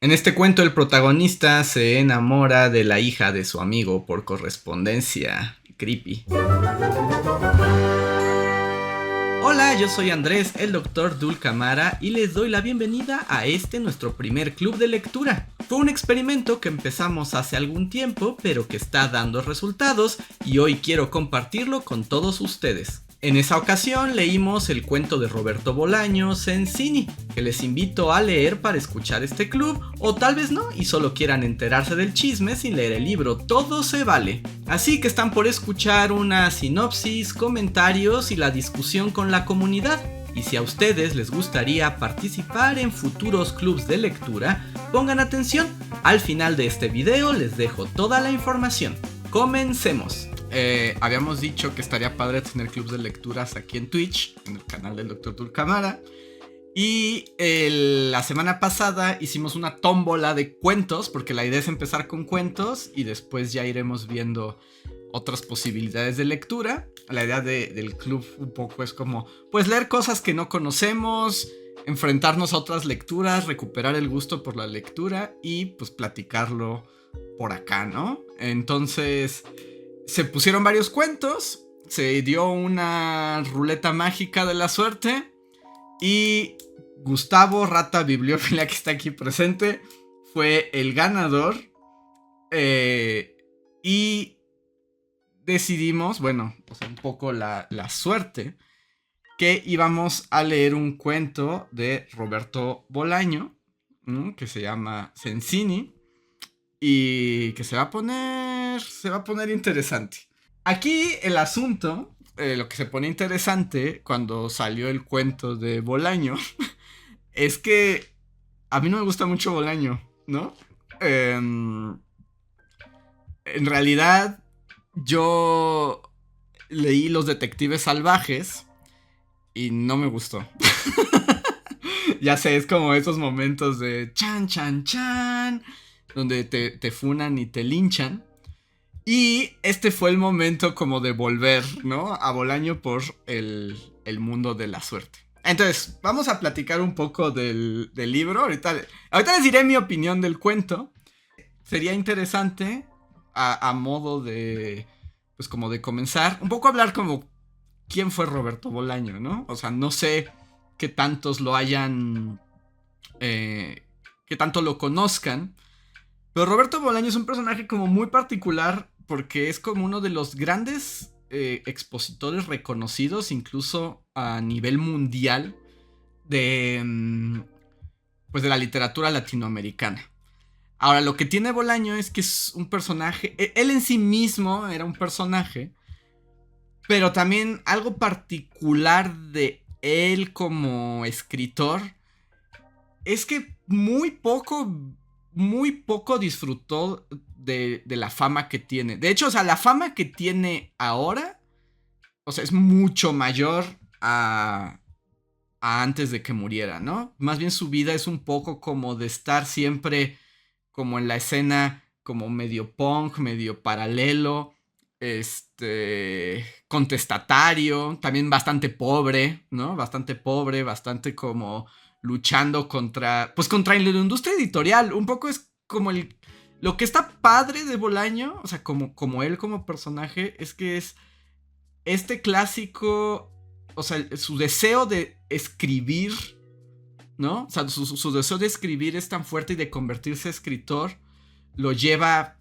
En este cuento el protagonista se enamora de la hija de su amigo por correspondencia. Creepy. Hola, yo soy Andrés, el doctor Dulcamara, y les doy la bienvenida a nuestro primer club de lectura. Fue un experimento que empezamos hace algún tiempo, pero que está dando resultados, y hoy quiero compartirlo con todos ustedes. En esa ocasión leímos el cuento de Roberto Bolaño, Sensini, que les invito a leer para escuchar este club, o tal vez no, y solo quieran enterarse del chisme sin leer el libro, todo se vale. Así que están por escuchar una sinopsis, comentarios y la discusión con la comunidad. Y si a ustedes les gustaría participar en futuros clubs de lectura, pongan atención, al final de este video les dejo toda la información. ¡Comencemos! Habíamos dicho que estaría padre tener clubs de lecturas aquí en Twitch, en el canal del Dr. Dulcamara. Y la semana pasada hicimos una tómbola de cuentos, porque la idea es empezar con cuentos y después ya iremos viendo otras posibilidades de lectura. La idea del club un poco es como, pues leer cosas que no conocemos, enfrentarnos a otras lecturas, recuperar el gusto por la lectura y pues platicarlo por acá, ¿no? Entonces se pusieron varios cuentos, se dio una ruleta mágica de la suerte y Gustavo, rata bibliófila que está aquí presente, fue el ganador. Y decidimos, bueno, o sea, un poco la suerte, que íbamos a leer un cuento de Roberto Bolaño, ¿no? Que se llama Sensini y que se va a poner interesante. Aquí el asunto, lo que se pone interesante cuando salió el cuento de Bolaño, es que a mí no me gusta mucho Bolaño, ¿no? En realidad, yo leí Los Detectives Salvajes y no me gustó. Ya sé, es como esos momentos de chan, chan, chan, donde te funan y te linchan. Y este fue el momento como de volver, ¿no? A Bolaño por el mundo de la suerte. Entonces, vamos a platicar un poco del libro. Ahorita les diré mi opinión del cuento. Sería interesante, a modo de, pues como de comenzar, un poco hablar como quién fue Roberto Bolaño, ¿no? O sea, no sé qué tantos lo hayan, qué tanto lo conozcan. Pero Roberto Bolaño es un personaje como muy particular porque es como uno de los grandes expositores reconocidos incluso a nivel mundial de, pues de la literatura latinoamericana. Ahora, lo que tiene Bolaño es que es un personaje, él en sí mismo era un personaje, pero también algo particular de él como escritor es que muy poco disfrutó de la fama que tiene. De hecho, o sea, la fama que tiene ahora, o sea, es mucho mayor a antes de que muriera, ¿no? Más bien su vida es un poco como de estar siempre como en la escena, como medio punk, medio paralelo, contestatario, también bastante pobre, ¿no? Bastante pobre, bastante como luchando contra la industria editorial. Un poco es como lo que está padre de Bolaño, o sea, como él como personaje, es que es este clásico, o sea, su deseo de escribir, ¿no? O sea, su deseo de escribir es tan fuerte y de convertirse en escritor lo lleva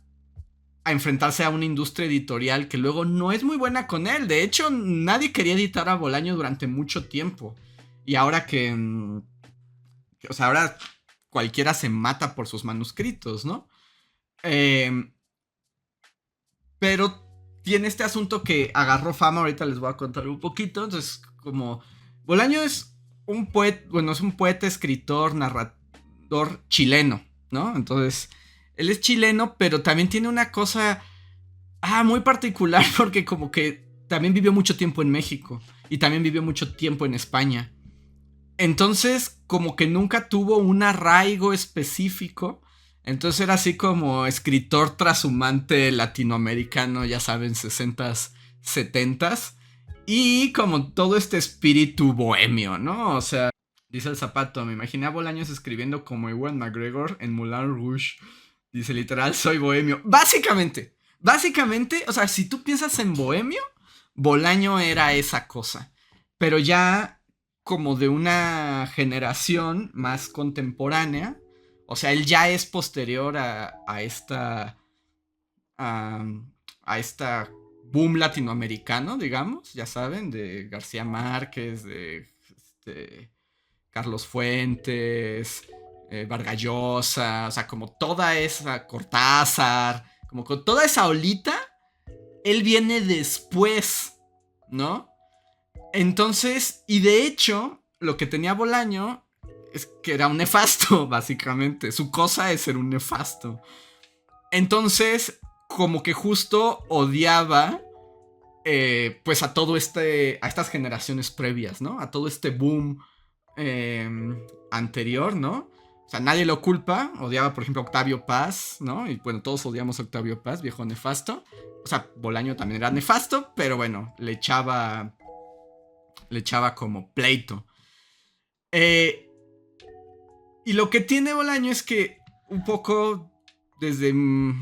a enfrentarse a una industria editorial que luego no es muy buena con él. De hecho, nadie quería editar a Bolaño durante mucho tiempo. Y ahora o sea, ahora cualquiera se mata por sus manuscritos, ¿no? Pero tiene este asunto que agarró fama, ahorita les voy a contar un poquito. Entonces, como Bolaño es un poeta, bueno, es un poeta, escritor, narrador chileno, ¿no? Entonces, él es chileno, pero también tiene una cosa muy particular porque como que también vivió mucho tiempo en México y también vivió mucho tiempo en España. Entonces, como que nunca tuvo un arraigo específico. Entonces era así como escritor trashumante latinoamericano, ya saben, 60s, 70s. Y como todo este espíritu bohemio, ¿no? O sea, Dice el Zapato, me imaginé a Bolaños escribiendo como Ewan McGregor en Moulin Rouge. Dice literal, soy bohemio. Básicamente, o sea, si tú piensas en bohemio, Bolaño era esa cosa. Pero ya como de una generación más contemporánea. O sea, él ya es posterior a esta... A, a esta boom latinoamericano, digamos, ya saben, de García Márquez, de Carlos Fuentes, Vargas Llosa, o sea, como toda esa Cortázar, como con toda esa olita, él viene después, ¿no? Entonces, y de hecho, lo que tenía Bolaño es que era un nefasto, básicamente. Su cosa es ser un nefasto. Entonces, como que justo odiaba pues a todo a estas generaciones previas, ¿no? A todo este boom anterior, ¿no? O sea, nadie lo culpa. Odiaba, por ejemplo, a Octavio Paz, ¿no? Y bueno, todos odiamos a Octavio Paz, viejo nefasto. O sea, Bolaño también era nefasto, pero bueno, le echaba como pleito. Y lo que tiene Bolaño es que un poco desde,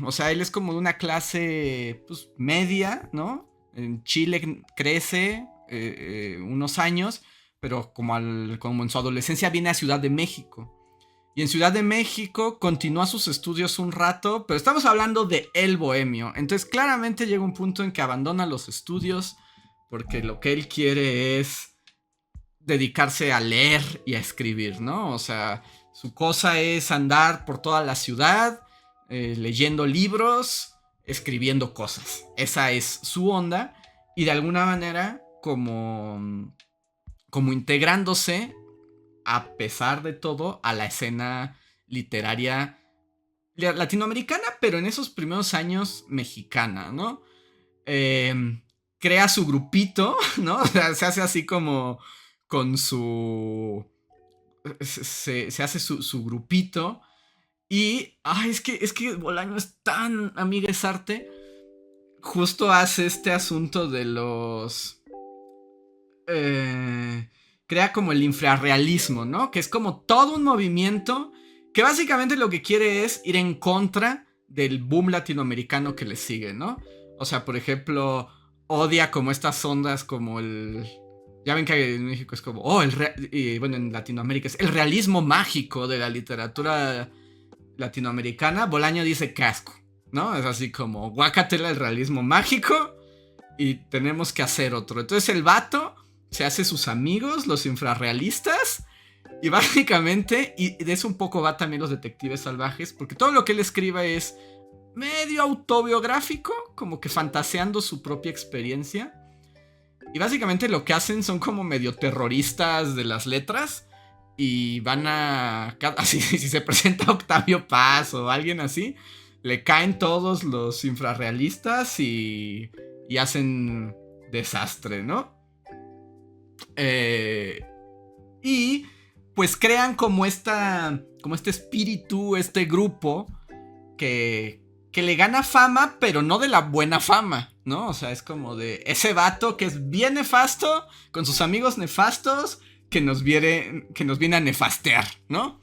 o sea, él es como de una clase pues, media, ¿no? En Chile crece unos años, pero como en su adolescencia viene a Ciudad de México. Y en Ciudad de México continúa sus estudios un rato, pero estamos hablando de el bohemio. Entonces claramente llega un punto en que abandona los estudios porque lo que él quiere es dedicarse a leer y a escribir, ¿no? O sea, su cosa es andar por toda la ciudad, leyendo libros, escribiendo cosas. Esa es su onda y de alguna manera como integrándose a pesar de todo a la escena literaria latinoamericana, pero en esos primeros años mexicana, ¿no? Crea su grupito, ¿no? O sea, se hace así como con su... Se hace su grupito. Y... Ay, es que Bolaño es tan amiga es arte. Justo hace este asunto de los... crea como el infrarrealismo, ¿no? Que es como todo un movimiento que básicamente lo que quiere es ir en contra del boom latinoamericano que le sigue, ¿no? O sea, por ejemplo, odia como estas ondas como el... Ya ven que en México es como, y bueno, en Latinoamérica es el realismo mágico de la literatura latinoamericana. Bolaño dice casco, ¿no? Es así como, guácatela el realismo mágico y tenemos que hacer otro. Entonces el vato se hace sus amigos, los infrarrealistas, y básicamente, y de eso un poco va también los detectives salvajes, porque todo lo que él escribe es medio autobiográfico, como que fantaseando su propia experiencia. Y básicamente lo que hacen son como medio terroristas de las letras. Y van a... Así, si se presenta Octavio Paz o alguien así, le caen todos los infrarrealistas y hacen desastre, ¿no? Y pues crean como este espíritu, este grupo que le gana fama, pero no de la buena fama, ¿no? O sea, es como de ese vato que es bien nefasto, con sus amigos nefastos, que nos viene a nefastear, ¿no?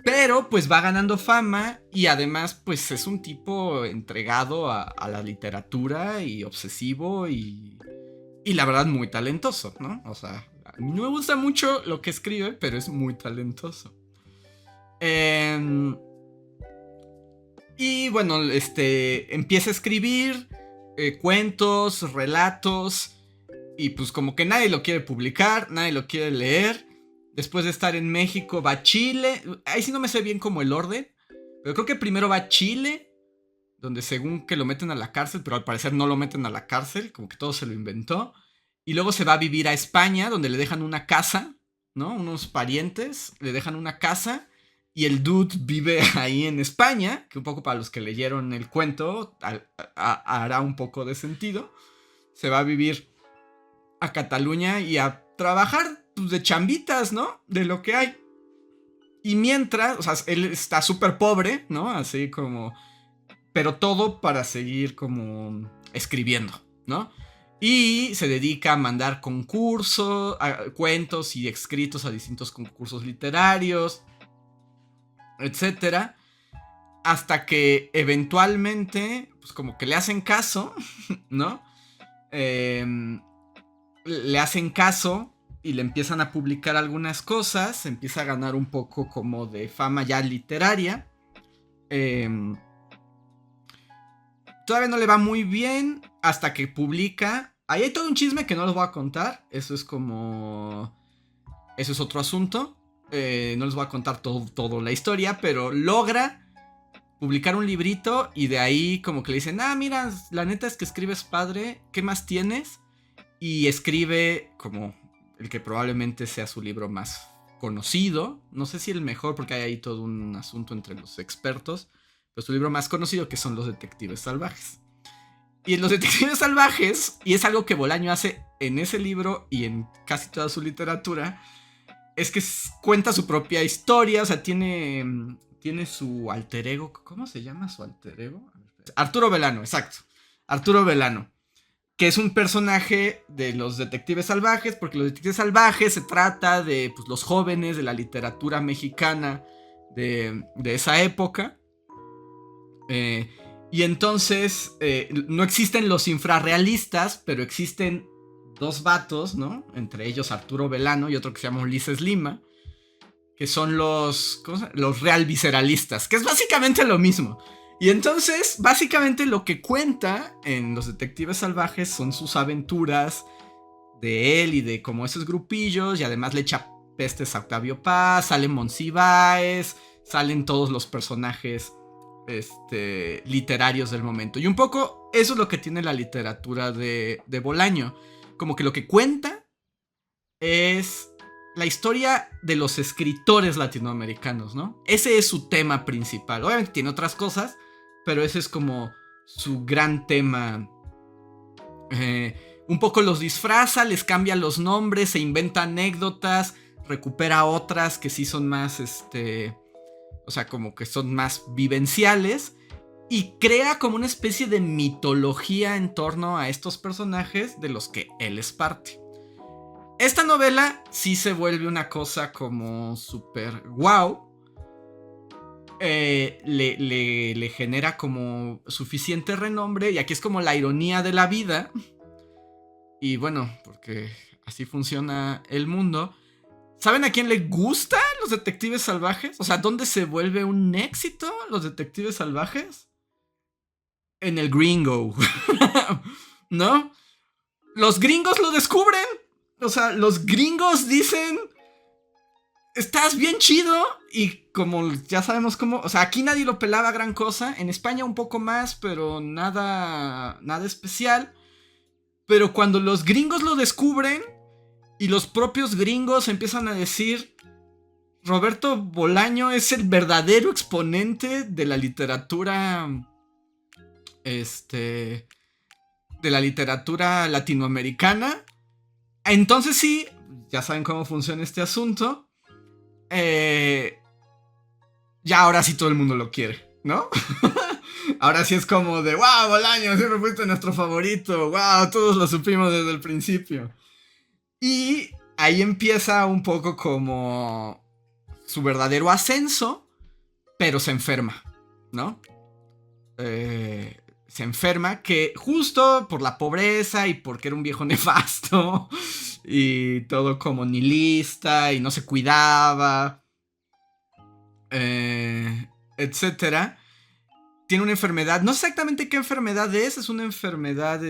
Pero pues va ganando fama y además pues es un tipo entregado a la literatura y obsesivo y la verdad muy talentoso, ¿no? O sea, a mí no me gusta mucho lo que escribe, pero es muy talentoso. Y bueno, empieza a escribir cuentos, relatos, y pues como que nadie lo quiere publicar, nadie lo quiere leer. Después de estar en México va a Chile. Ahí sí no me sé bien como el orden, pero creo que primero va a Chile, donde según que lo meten a la cárcel, pero al parecer no lo meten a la cárcel, como que todo se lo inventó. Y luego se va a vivir a España, donde le dejan una casa, ¿no? Unos parientes le dejan una casa. Y el dude vive ahí en España, que un poco para los que leyeron el cuento hará un poco de sentido. Se va a vivir a Cataluña y a trabajar pues, de chambitas, ¿no? De lo que hay. Y mientras, o sea, él está súper pobre, ¿no? Así como... Pero todo para seguir como escribiendo, ¿no? Y se dedica a mandar concursos, cuentos y escritos a distintos concursos literarios, etcétera. Hasta que eventualmente, pues como que le hacen caso, ¿no? Le hacen caso y le empiezan a publicar algunas cosas. Empieza a ganar un poco como de fama ya literaria. Todavía no le va muy bien hasta que publica. Ahí hay todo un chisme que no les voy a contar. Eso es como... Eso es otro asunto. No les voy a contar todo la historia, pero logra publicar un librito y de ahí como que le dicen, mira, la neta es que escribes padre, ¿qué más tienes? Y escribe como el que probablemente sea su libro más conocido, no sé si el mejor porque hay ahí todo un asunto entre los expertos, pero su libro más conocido, que son Los Detectives Salvajes. Y en Los Detectives Salvajes, y es algo que Bolaño hace en ese libro y en casi toda su literatura, es que cuenta su propia historia, o sea, tiene su alter ego. ¿Cómo se llama su alter ego? Arturo Belano, exacto. Arturo Belano, que es un personaje de Los Detectives Salvajes, porque Los Detectives Salvajes se trata de pues, los jóvenes de la literatura mexicana de esa época. Y entonces no existen los infrarrealistas, pero existen dos vatos, ¿no? Entre ellos Arturo Belano y otro que se llama Ulises Lima, que son los real visceralistas, que es básicamente lo mismo. Y entonces, básicamente lo que cuenta en Los Detectives Salvajes son sus aventuras de él y de como esos grupillos, y además le echa pestes a Octavio Paz, sale Monsiváis, salen todos los personajes literarios del momento. Y un poco eso es lo que tiene la literatura de Bolaño. Como que lo que cuenta es la historia de los escritores latinoamericanos, ¿no? Ese es su tema principal. Obviamente tiene otras cosas, pero ese es como su gran tema. Un poco los disfraza, les cambia los nombres, se inventa anécdotas, recupera otras que sí son más, o sea, como que son más vivenciales, y crea como una especie de mitología en torno a estos personajes de los que él es parte. Esta novela sí se vuelve una cosa como súper wow. Le genera como suficiente renombre, y aquí es como la ironía de la vida. Y bueno, porque así funciona el mundo. ¿Saben a quién le gustan Los Detectives Salvajes? O sea, ¿dónde se vuelve un éxito Los Detectives Salvajes? En el gringo. ¿No? Los gringos lo descubren. O sea, los gringos dicen, estás bien chido. Y como ya sabemos cómo, o sea, aquí nadie lo pelaba gran cosa. En España un poco más, pero nada especial. Pero cuando los gringos lo descubren y los propios gringos empiezan a decir, Roberto Bolaño es el verdadero exponente de la literatura, de la literatura latinoamericana. Entonces sí, ya saben cómo funciona este asunto. Ya ahora sí todo el mundo lo quiere, ¿no? Ahora sí es como de, wow, Bolaño, siempre fuiste nuestro favorito. Wow, todos lo supimos desde el principio. Y ahí empieza un poco como su verdadero ascenso, pero se enferma, ¿no? Se enferma, que justo por la pobreza y porque era un viejo nefasto y todo como nihilista y no se cuidaba, etcétera. Tiene una enfermedad, no sé exactamente qué enfermedad es una enfermedad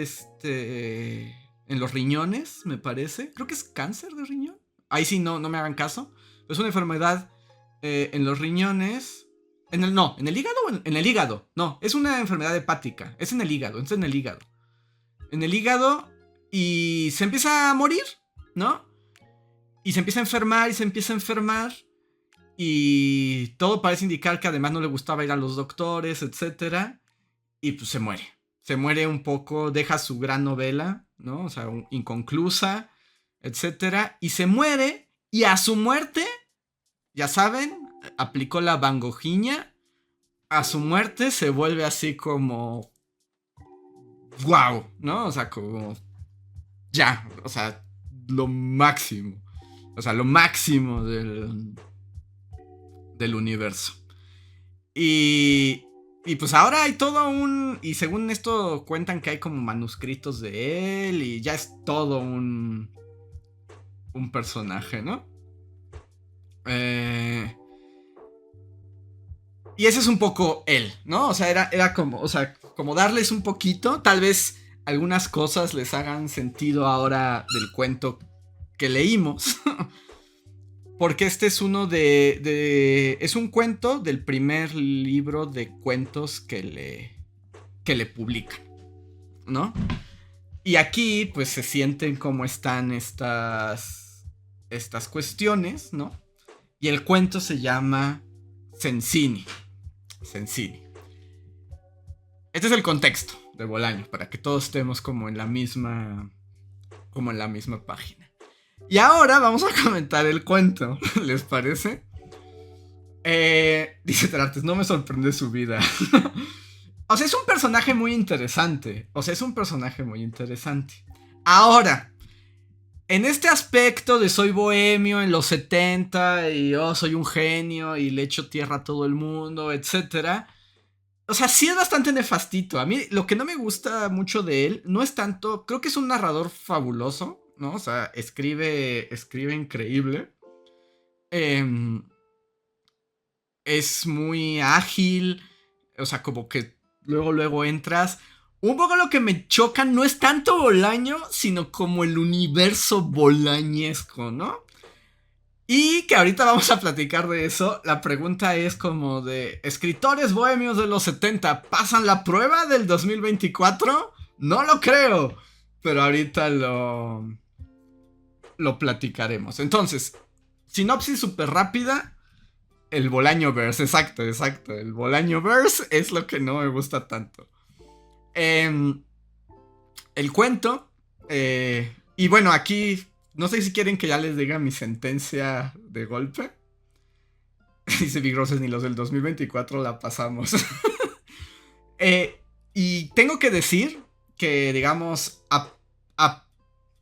en los riñones, me parece. Creo que es cáncer de riñón. Ahí sí no me hagan caso. Es una enfermedad en los riñones. En el hígado o en el hígado. No, es una enfermedad hepática. Es en el hígado, es en el hígado. En el hígado, y se empieza a morir, ¿no? Y se empieza a enfermar y se empieza a enfermar. Y todo parece indicar que además no le gustaba ir a los doctores, etcétera. Y pues se muere. Se muere un poco, deja su gran novela, ¿no? O sea, inconclusa, etcétera. Y se muere, y a su muerte, ya saben, aplicó la bangojiña. A su muerte se vuelve así como... ¡Wow! ¿No? O sea, como... ya, o sea, lo máximo. O sea, lo máximo del universo. Y pues ahora hay todo un... Y según esto cuentan que hay como manuscritos de él y ya es todo un personaje, ¿no? Y ese es un poco él, ¿no? O sea, era como, o sea, como darles un poquito, tal vez algunas cosas les hagan sentido ahora del cuento que leímos. Porque este es uno es un cuento del primer libro de cuentos que le publican, ¿no? Y aquí, pues, se sienten como están estas cuestiones, ¿no? Y el cuento se llama Sensini. Este es el contexto de Bolaño, para que todos estemos como en la misma página. Y ahora vamos a comentar el cuento, ¿les parece? Dice Terartes, no me sorprende su vida. O sea, es un personaje muy interesante. Ahora, en este aspecto de soy bohemio en los 70 y yo soy un genio y le echo tierra a todo el mundo, etcétera. O sea, sí es bastante nefastito. A mí lo que no me gusta mucho de él no es tanto... Creo que es un narrador fabuloso, ¿no? O sea, escribe increíble. Es muy ágil. O sea, como que luego entras. Un poco lo que me choca no es tanto Bolaño, sino como el universo bolañesco, ¿no? Y que ahorita vamos a platicar de eso. La pregunta es como de... ¿Escritores bohemios de los 70 pasan la prueba del 2024? No lo creo. Pero ahorita lo platicaremos. Entonces, sinopsis súper rápida. El Bolaño Verse, exacto. El Bolaño Verse es lo que no me gusta tanto. El cuento. Y bueno, aquí... No sé si quieren que ya les diga mi sentencia de golpe. Dice Big Roses, ni los del 2024 la pasamos. Y tengo que decir que, digamos, a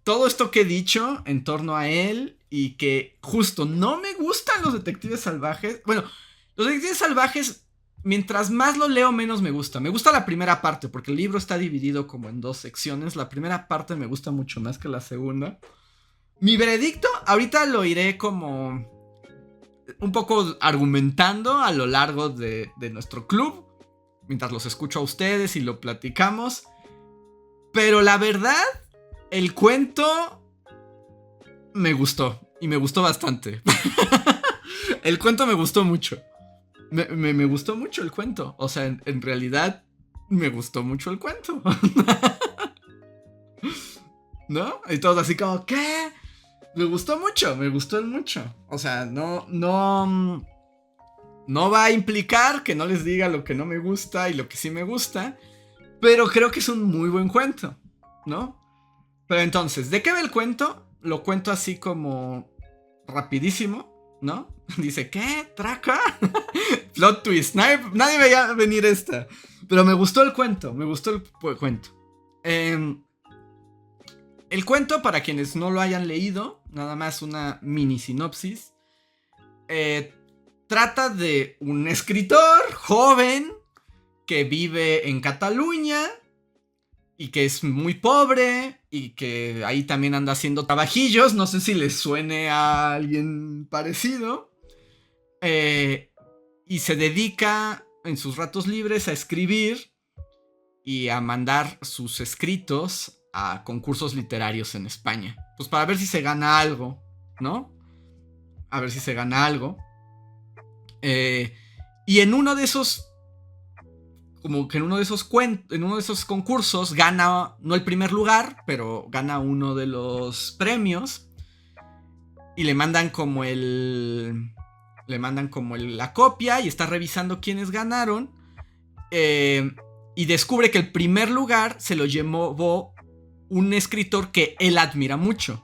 todo esto que he dicho en torno a él y que justo no me gustan los detectives salvajes. Bueno, los detectives salvajes, mientras más lo leo, menos me gusta. Me gusta la primera parte, porque el libro está dividido como en 2 secciones. La primera parte me gusta mucho más que la segunda. Mi veredicto, ahorita lo iré como un poco argumentando a lo largo de nuestro club, mientras los escucho a ustedes y lo platicamos. Pero la verdad, el cuento me gustó, y me gustó bastante. El cuento me gustó mucho. Me gustó mucho el cuento. O sea, en realidad, me gustó mucho el cuento. ¿No? Y todos así como, ¿qué? Me gustó mucho. O sea, no va a implicar que no les diga lo que no me gusta y lo que sí me gusta. Pero creo que es un muy buen cuento, ¿no? Pero entonces, ¿de qué va el cuento? Lo cuento así como rapidísimo, ¿no? Dice, ¿qué? ¿Traca? Plot twist. Nadie veía venir esta. Pero me gustó el cuento. El cuento, para quienes no lo hayan leído, nada más una mini sinopsis. Trata de un escritor joven que vive en Cataluña y que es muy pobre y que ahí también anda haciendo trabajillos. No sé si les suene a alguien parecido. Y se dedica en sus ratos libres a escribir y a mandar sus escritos a concursos literarios en España. Pues para ver si se gana algo, ¿no? A ver si se gana algo. Y en uno de esos... Como que en uno de esos concursos gana, no el primer lugar, pero gana uno de los premios. Y le mandan como la copia y está revisando quiénes ganaron. Y descubre que el primer lugar se lo llevó un escritor que él admira mucho,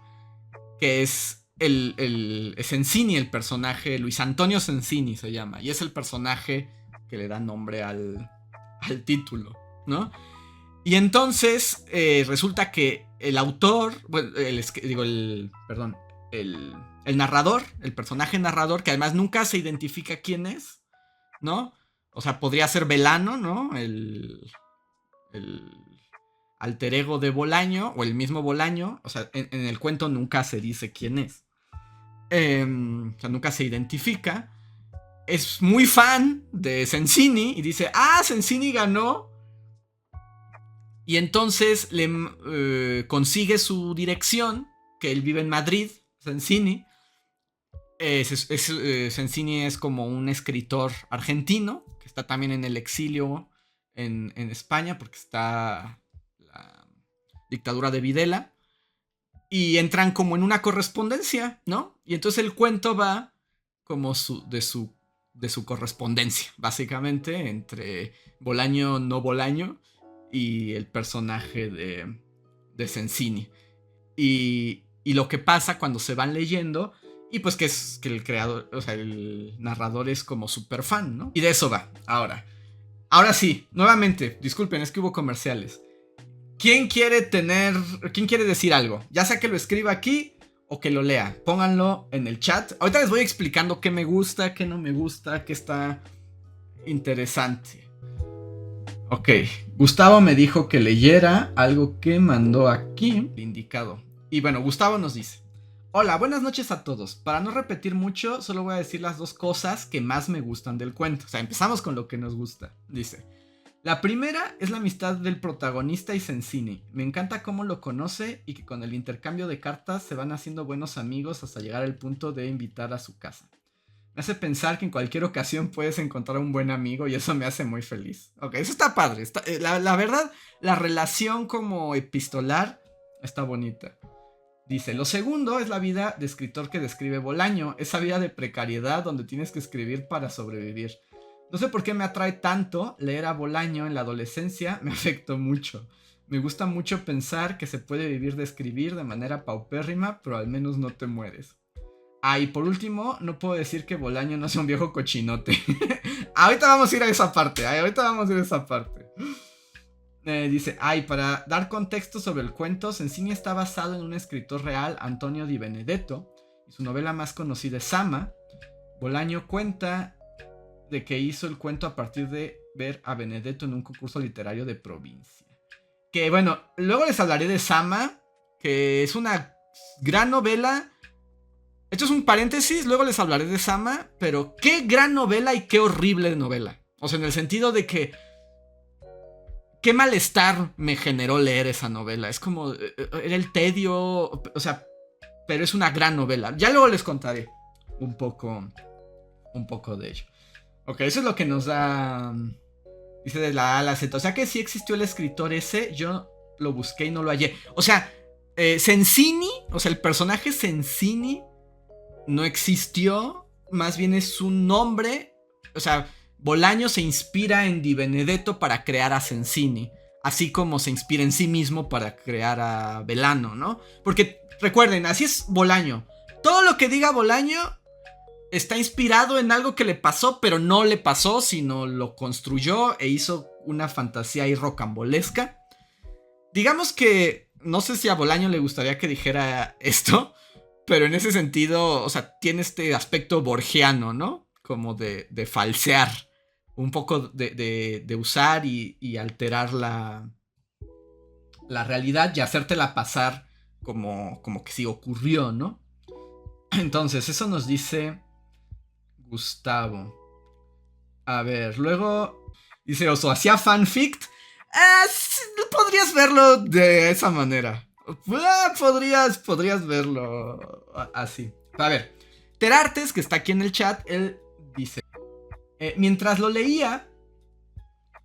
que es el Sensini, el personaje Luis Antonio Sensini se llama, y es el personaje que le da nombre al título, ¿no? Y entonces resulta que el autor, bueno, el narrador, el personaje narrador, que además nunca se identifica quién es, ¿no? O sea, podría ser Velano, ¿no? El alter ego de Bolaño, o el mismo Bolaño. O sea, en el cuento nunca se dice quién es. O sea, nunca se identifica. Es muy fan de Sensini y dice, Sensini ganó. Y entonces le consigue su dirección, que él vive en Madrid, Sensini. Sensini es como un escritor argentino, que está también en el exilio en España, porque está la dictadura de Videla. Y entran como en una correspondencia, ¿no? Y entonces el cuento va como de su correspondencia, básicamente, entre Bolaño no Bolaño y el personaje de Sensini. Y lo que pasa cuando se van leyendo, y pues que es que el creador, o sea, el narrador es como súper fan, ¿no? Y de eso va, ahora. Ahora sí, nuevamente, disculpen, es que hubo comerciales. ¿Quién quiere decir algo? Ya sea que lo escriba aquí o que lo lea. Pónganlo en el chat. Ahorita les voy explicando qué me gusta, qué no me gusta, qué está interesante. Ok, Gustavo me dijo que leyera algo que mandó aquí, indicado. Y bueno, Gustavo nos dice: hola, buenas noches a todos. Para no repetir mucho, solo voy a decir las dos cosas que más me gustan del cuento. O sea, empezamos con lo que nos gusta. Dice: la primera es la amistad del protagonista y Sensini. Me encanta cómo lo conoce y que con el intercambio de cartas se van haciendo buenos amigos hasta llegar al punto de invitar a su casa. Me hace pensar que en cualquier ocasión puedes encontrar un buen amigo y eso me hace muy feliz. Ok, eso está padre. La verdad, la relación como epistolar está bonita. Dice: lo segundo es la vida de escritor que describe Bolaño, esa vida de precariedad donde tienes que escribir para sobrevivir. No sé por qué me atrae tanto leer a Bolaño en la adolescencia, me afectó mucho. Me gusta mucho pensar que se puede vivir de escribir de manera paupérrima, pero al menos no te mueres. Y por último, no puedo decir que Bolaño no sea un viejo cochinote. Ahorita vamos a ir a esa parte, dice: para dar contexto sobre el cuento, Sensini está basado en un escritor real, Antonio Di Benedetto, y su novela más conocida es Sama. Bolaño cuenta de que hizo el cuento a partir de ver a Benedetto en un concurso literario de provincia. Que bueno, luego les hablaré de Sama, que es una gran novela. Esto es un paréntesis, luego les hablaré de Sama, pero qué gran novela y qué horrible novela. O sea, en el sentido de que qué malestar me generó leer esa novela. Es como, era el tedio, o sea, pero es una gran novela. Ya luego les contaré un poco de ello. Ok, eso es lo que nos da. Dice de la A a la Z. O sea que sí existió el escritor ese. Yo lo busqué y no lo hallé. O sea, Sensini, o sea, el personaje Sensini no existió. Más bien es un nombre. O sea, Bolaño se inspira en Di Benedetto para crear a Sensini. Así como se inspira en sí mismo para crear a Velano, ¿no? Porque recuerden, así es Bolaño. Todo lo que diga Bolaño está inspirado en algo que le pasó, pero no le pasó, sino lo construyó e hizo una fantasía ahí rocambolesca. Digamos que no sé si a Bolaño le gustaría que dijera esto, pero en ese sentido, o sea, tiene este aspecto borgiano, ¿no? Como de falsear, un poco de usar y alterar la realidad y hacértela pasar como que sí ocurrió, ¿no? Entonces, eso nos dice Gustavo. A ver, luego dice Oso: ¿hacía fanfic? Podrías verlo de esa manera. Podrías verlo así. A ver, Terartes, que está aquí en el chat, él dice: mientras lo leía,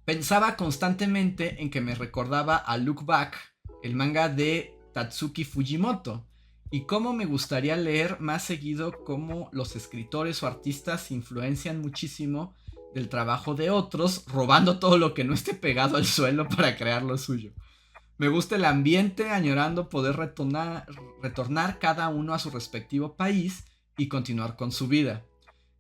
pensaba constantemente en que me recordaba a Look Back, el manga de Tatsuki Fujimoto, y cómo me gustaría leer más seguido cómo los escritores o artistas influencian muchísimo del trabajo de otros, robando todo lo que no esté pegado al suelo para crear lo suyo. Me gusta el ambiente, añorando poder retornar cada uno a su respectivo país y continuar con su vida.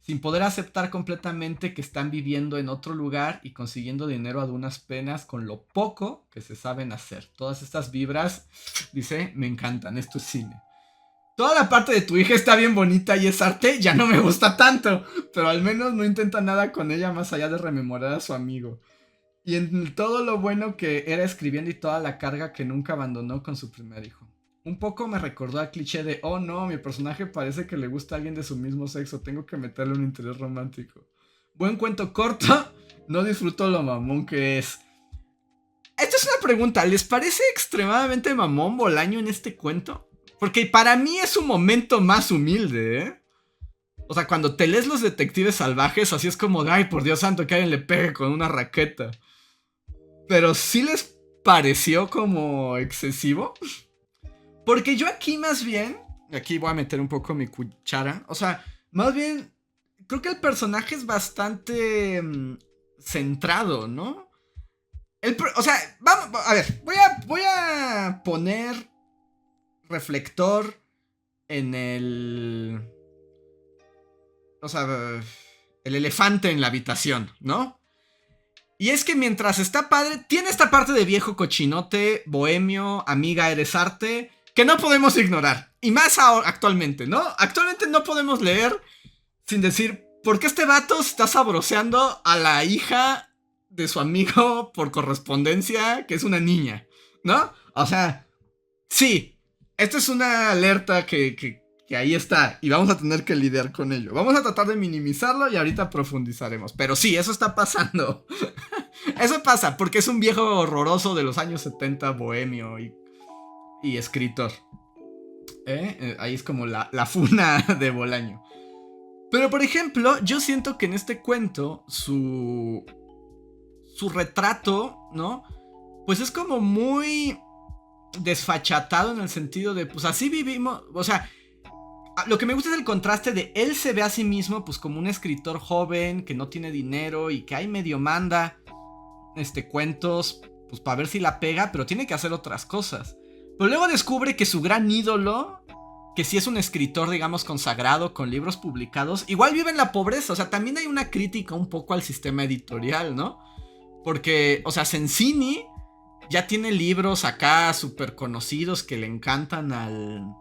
sin poder aceptar completamente que están viviendo en otro lugar y consiguiendo dinero a duras penas con lo poco que se saben hacer. Todas estas vibras, dice, me encantan, esto es cine. Toda la parte de tu hija está bien bonita y es arte, ya no me gusta tanto, pero al menos no intenta nada con ella más allá de rememorar a su amigo. Y en todo lo bueno que era escribiendo y toda la carga que nunca abandonó con su primer hijo. Un poco me recordó al cliché de, oh no, mi personaje parece que le gusta a alguien de su mismo sexo, tengo que meterle un interés romántico. Buen cuento corto, no disfruto lo mamón que es. Esta es una pregunta, ¿les parece extremadamente mamón Bolaño en este cuento? Porque para mí es un momento más humilde, ¿eh? O sea, cuando te lees Los Detectives Salvajes, así es como de, ay, por Dios santo, que alguien le pegue con una raqueta. Pero sí les pareció como excesivo. Porque yo aquí más bien, aquí voy a meter un poco mi cuchara, o sea, más bien, creo que el personaje es bastante centrado, ¿no? O sea, vamos, a ver, voy a poner reflector en el... O sea, el elefante en la habitación, ¿no? Y es que mientras está padre, tiene esta parte de viejo cochinote, bohemio, amiga, eres arte, que no podemos ignorar. Y más ahora, actualmente, ¿no? Actualmente no podemos leer sin decir, ¿por qué este vato está sabroseando a la hija de su amigo por correspondencia, que es una niña, ¿no? O sea, sí, esta es una alerta que ahí está, y vamos a tener que lidiar con ello. Vamos a tratar de minimizarlo y ahorita profundizaremos. Pero sí, eso está pasando. Eso pasa, porque es un viejo horroroso de los años 70, bohemio y escritor. Ahí es como la funa de Bolaño. Pero por ejemplo, yo siento que en este cuento su retrato, ¿no? Pues es como muy desfachatado en el sentido de, pues así vivimos, o sea, lo que me gusta es el contraste de él se ve a sí mismo pues como un escritor joven que no tiene dinero y que ahí medio manda cuentos pues para ver si la pega, pero tiene que hacer otras cosas. Pero luego descubre que su gran ídolo, que sí es un escritor digamos consagrado con libros publicados, igual vive en la pobreza. O sea, también hay una crítica un poco al sistema editorial, ¿no? Porque, o sea, Sensini ya tiene libros acá súper conocidos que le encantan al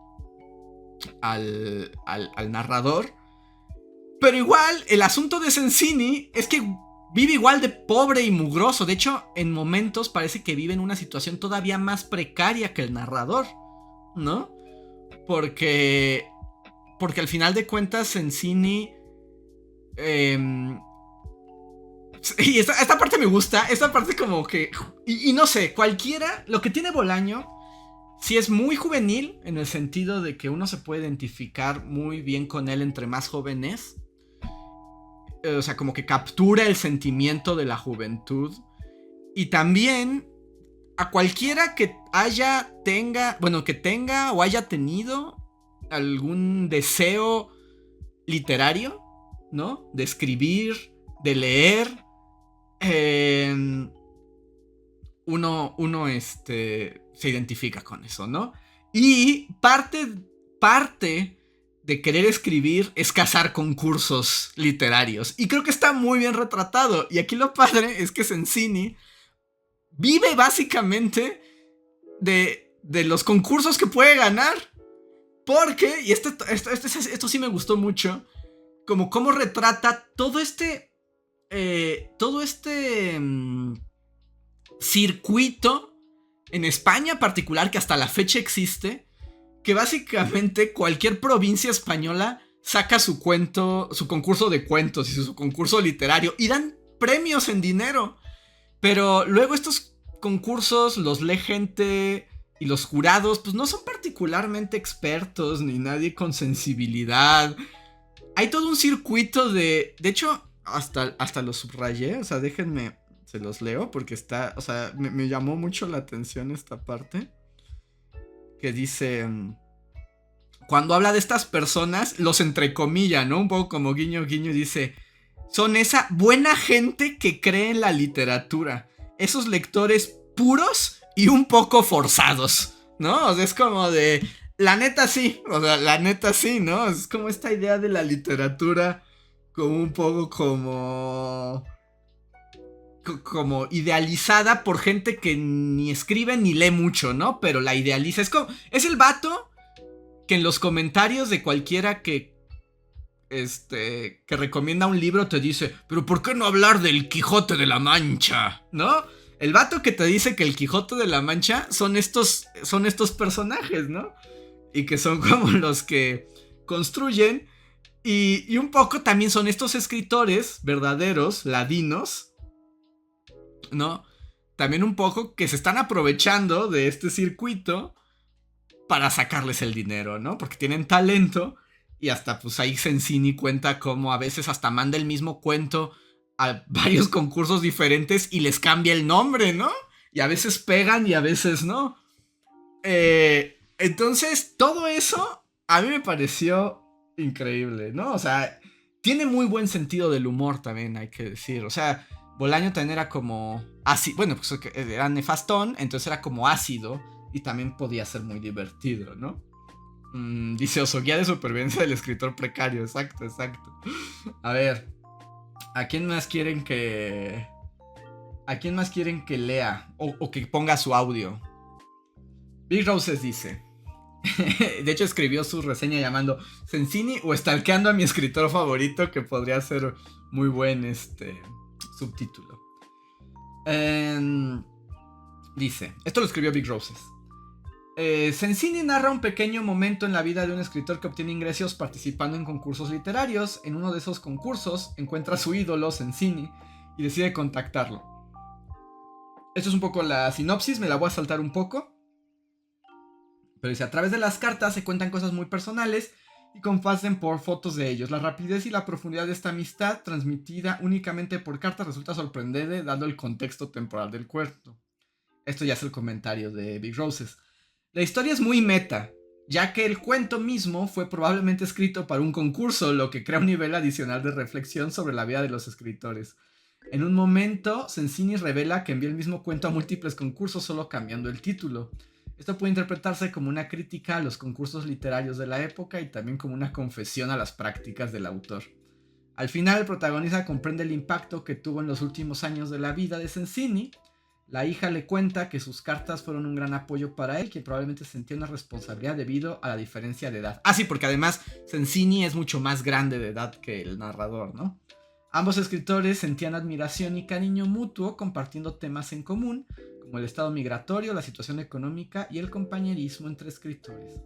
narrador. Pero igual, el asunto de Sensini es que vive igual de pobre y mugroso. De hecho, en momentos parece que vive en una situación todavía más precaria que el narrador, ¿no? Porque al final de cuentas, Sensini... y esta parte me gusta. Esta parte como que... Y no sé, cualquiera... Lo que tiene Bolaño... Sí es muy juvenil, en el sentido de que uno se puede identificar muy bien con él entre más jóvenes. O sea, como que captura el sentimiento de la juventud. Y también a cualquiera que tenga o haya tenido algún deseo literario, ¿no? De escribir, de leer. Uno se identifica con eso, ¿no? Y parte de querer escribir es cazar concursos literarios. Y creo que está muy bien retratado. Y aquí lo padre es que Sensini vive básicamente de los concursos que puede ganar. Porque, y esto sí me gustó mucho, como cómo retrata todo circuito en España en particular, que hasta la fecha existe, que básicamente cualquier provincia española saca su concurso de cuentos y su concurso literario y dan premios en dinero. Pero luego estos concursos los lee gente y los jurados pues no son particularmente expertos ni nadie con sensibilidad. Hay todo un circuito de hecho, hasta lo subrayé, o sea, déjenme... Se los leo porque está... O sea, me llamó mucho la atención esta parte. Que dice... Cuando habla de estas personas, los entrecomilla, ¿no? Un poco como guiño, guiño, dice... Son esa buena gente que cree en la literatura. Esos lectores puros y un poco forzados, ¿no? O sea, es como de... La neta sí, o sea, la neta sí, ¿no? Es como esta idea de la literatura... como un poco como idealizada por gente que ni escribe ni lee mucho, ¿no? Pero la idealiza. Es el vato que en los comentarios de cualquiera que recomienda un libro te dice, pero ¿por qué no hablar del Quijote de la Mancha? ¿No? El vato que te dice que el Quijote de la Mancha son estos personajes, ¿no? Y que son como los que construyen. Y un poco también son estos escritores verdaderos, ladinos, ¿no? También un poco que se están aprovechando de este circuito para sacarles el dinero, ¿no? Porque tienen talento. Y hasta pues ahí Sensini cuenta cómo a veces hasta manda el mismo cuento a varios concursos diferentes y les cambia el nombre, ¿no? Y a veces pegan y a veces no. Entonces, todo eso a mí me pareció increíble, ¿no? O sea, tiene muy buen sentido del humor también, hay que decir. O sea, Bolaño también era como ácido. Bueno, pues era nefastón, entonces era como ácido y también podía ser muy divertido, ¿no? Dice Oso, guía de supervivencia del escritor precario. Exacto. A ver, ¿a quién más quieren que lea o que ponga su audio? Big Roses dice. De hecho escribió su reseña llamando Sensini o stalkeando a mi escritor favorito, que podría ser muy buen subtítulo. Dice, esto lo escribió Big Roses. Sensini narra un pequeño momento en la vida de un escritor que obtiene ingresos participando en concursos literarios. En uno de esos concursos encuentra a su ídolo, Sensini, y decide contactarlo. Esto es un poco la sinopsis, me la voy a saltar un poco. Pero dice, a través de las cartas se cuentan cosas muy personales y comparten por fotos de ellos. La rapidez y la profundidad de esta amistad, transmitida únicamente por cartas, resulta sorprendente dado el contexto temporal del cuento. Esto ya es el comentario de Big Roses. La historia es muy meta, ya que el cuento mismo fue probablemente escrito para un concurso, lo que crea un nivel adicional de reflexión sobre la vida de los escritores. En un momento, Sensini revela que envió el mismo cuento a múltiples concursos solo cambiando el título. Esto puede interpretarse como una crítica a los concursos literarios de la época y también como una confesión a las prácticas del autor. Al final, el protagonista comprende el impacto que tuvo en los últimos años de la vida de Sensini. La hija le cuenta que sus cartas fueron un gran apoyo para él, que probablemente sentía una responsabilidad debido a la diferencia de edad. Ah, sí, porque además Sensini es mucho más grande de edad que el narrador, ¿no? Ambos escritores sentían admiración y cariño mutuo, compartiendo temas en común, como el estado migratorio, la situación económica y el compañerismo entre escritores.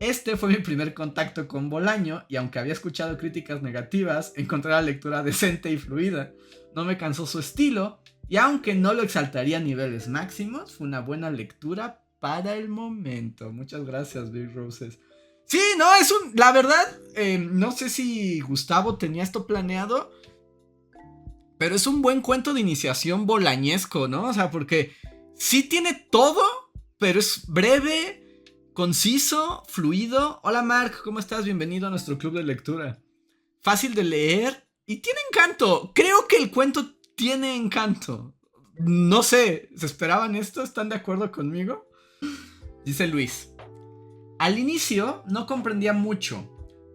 Este fue mi primer contacto con Bolaño, y aunque había escuchado críticas negativas, encontré la lectura decente y fluida. No me cansó su estilo, y aunque no lo exaltaría a niveles máximos, fue una buena lectura para el momento. Muchas gracias, Big Roses. Sí, no, la verdad, no sé si Gustavo tenía esto planeado, pero es un buen cuento de iniciación bolañesco, ¿no? O sea, porque sí tiene todo, pero es breve, conciso, fluido. Hola Mark, ¿cómo estás? Bienvenido a nuestro club de lectura. Fácil de leer y tiene encanto. Creo que el cuento tiene encanto. No sé, ¿se esperaban esto? ¿Están de acuerdo conmigo? Dice Luis. Al inicio no comprendía mucho.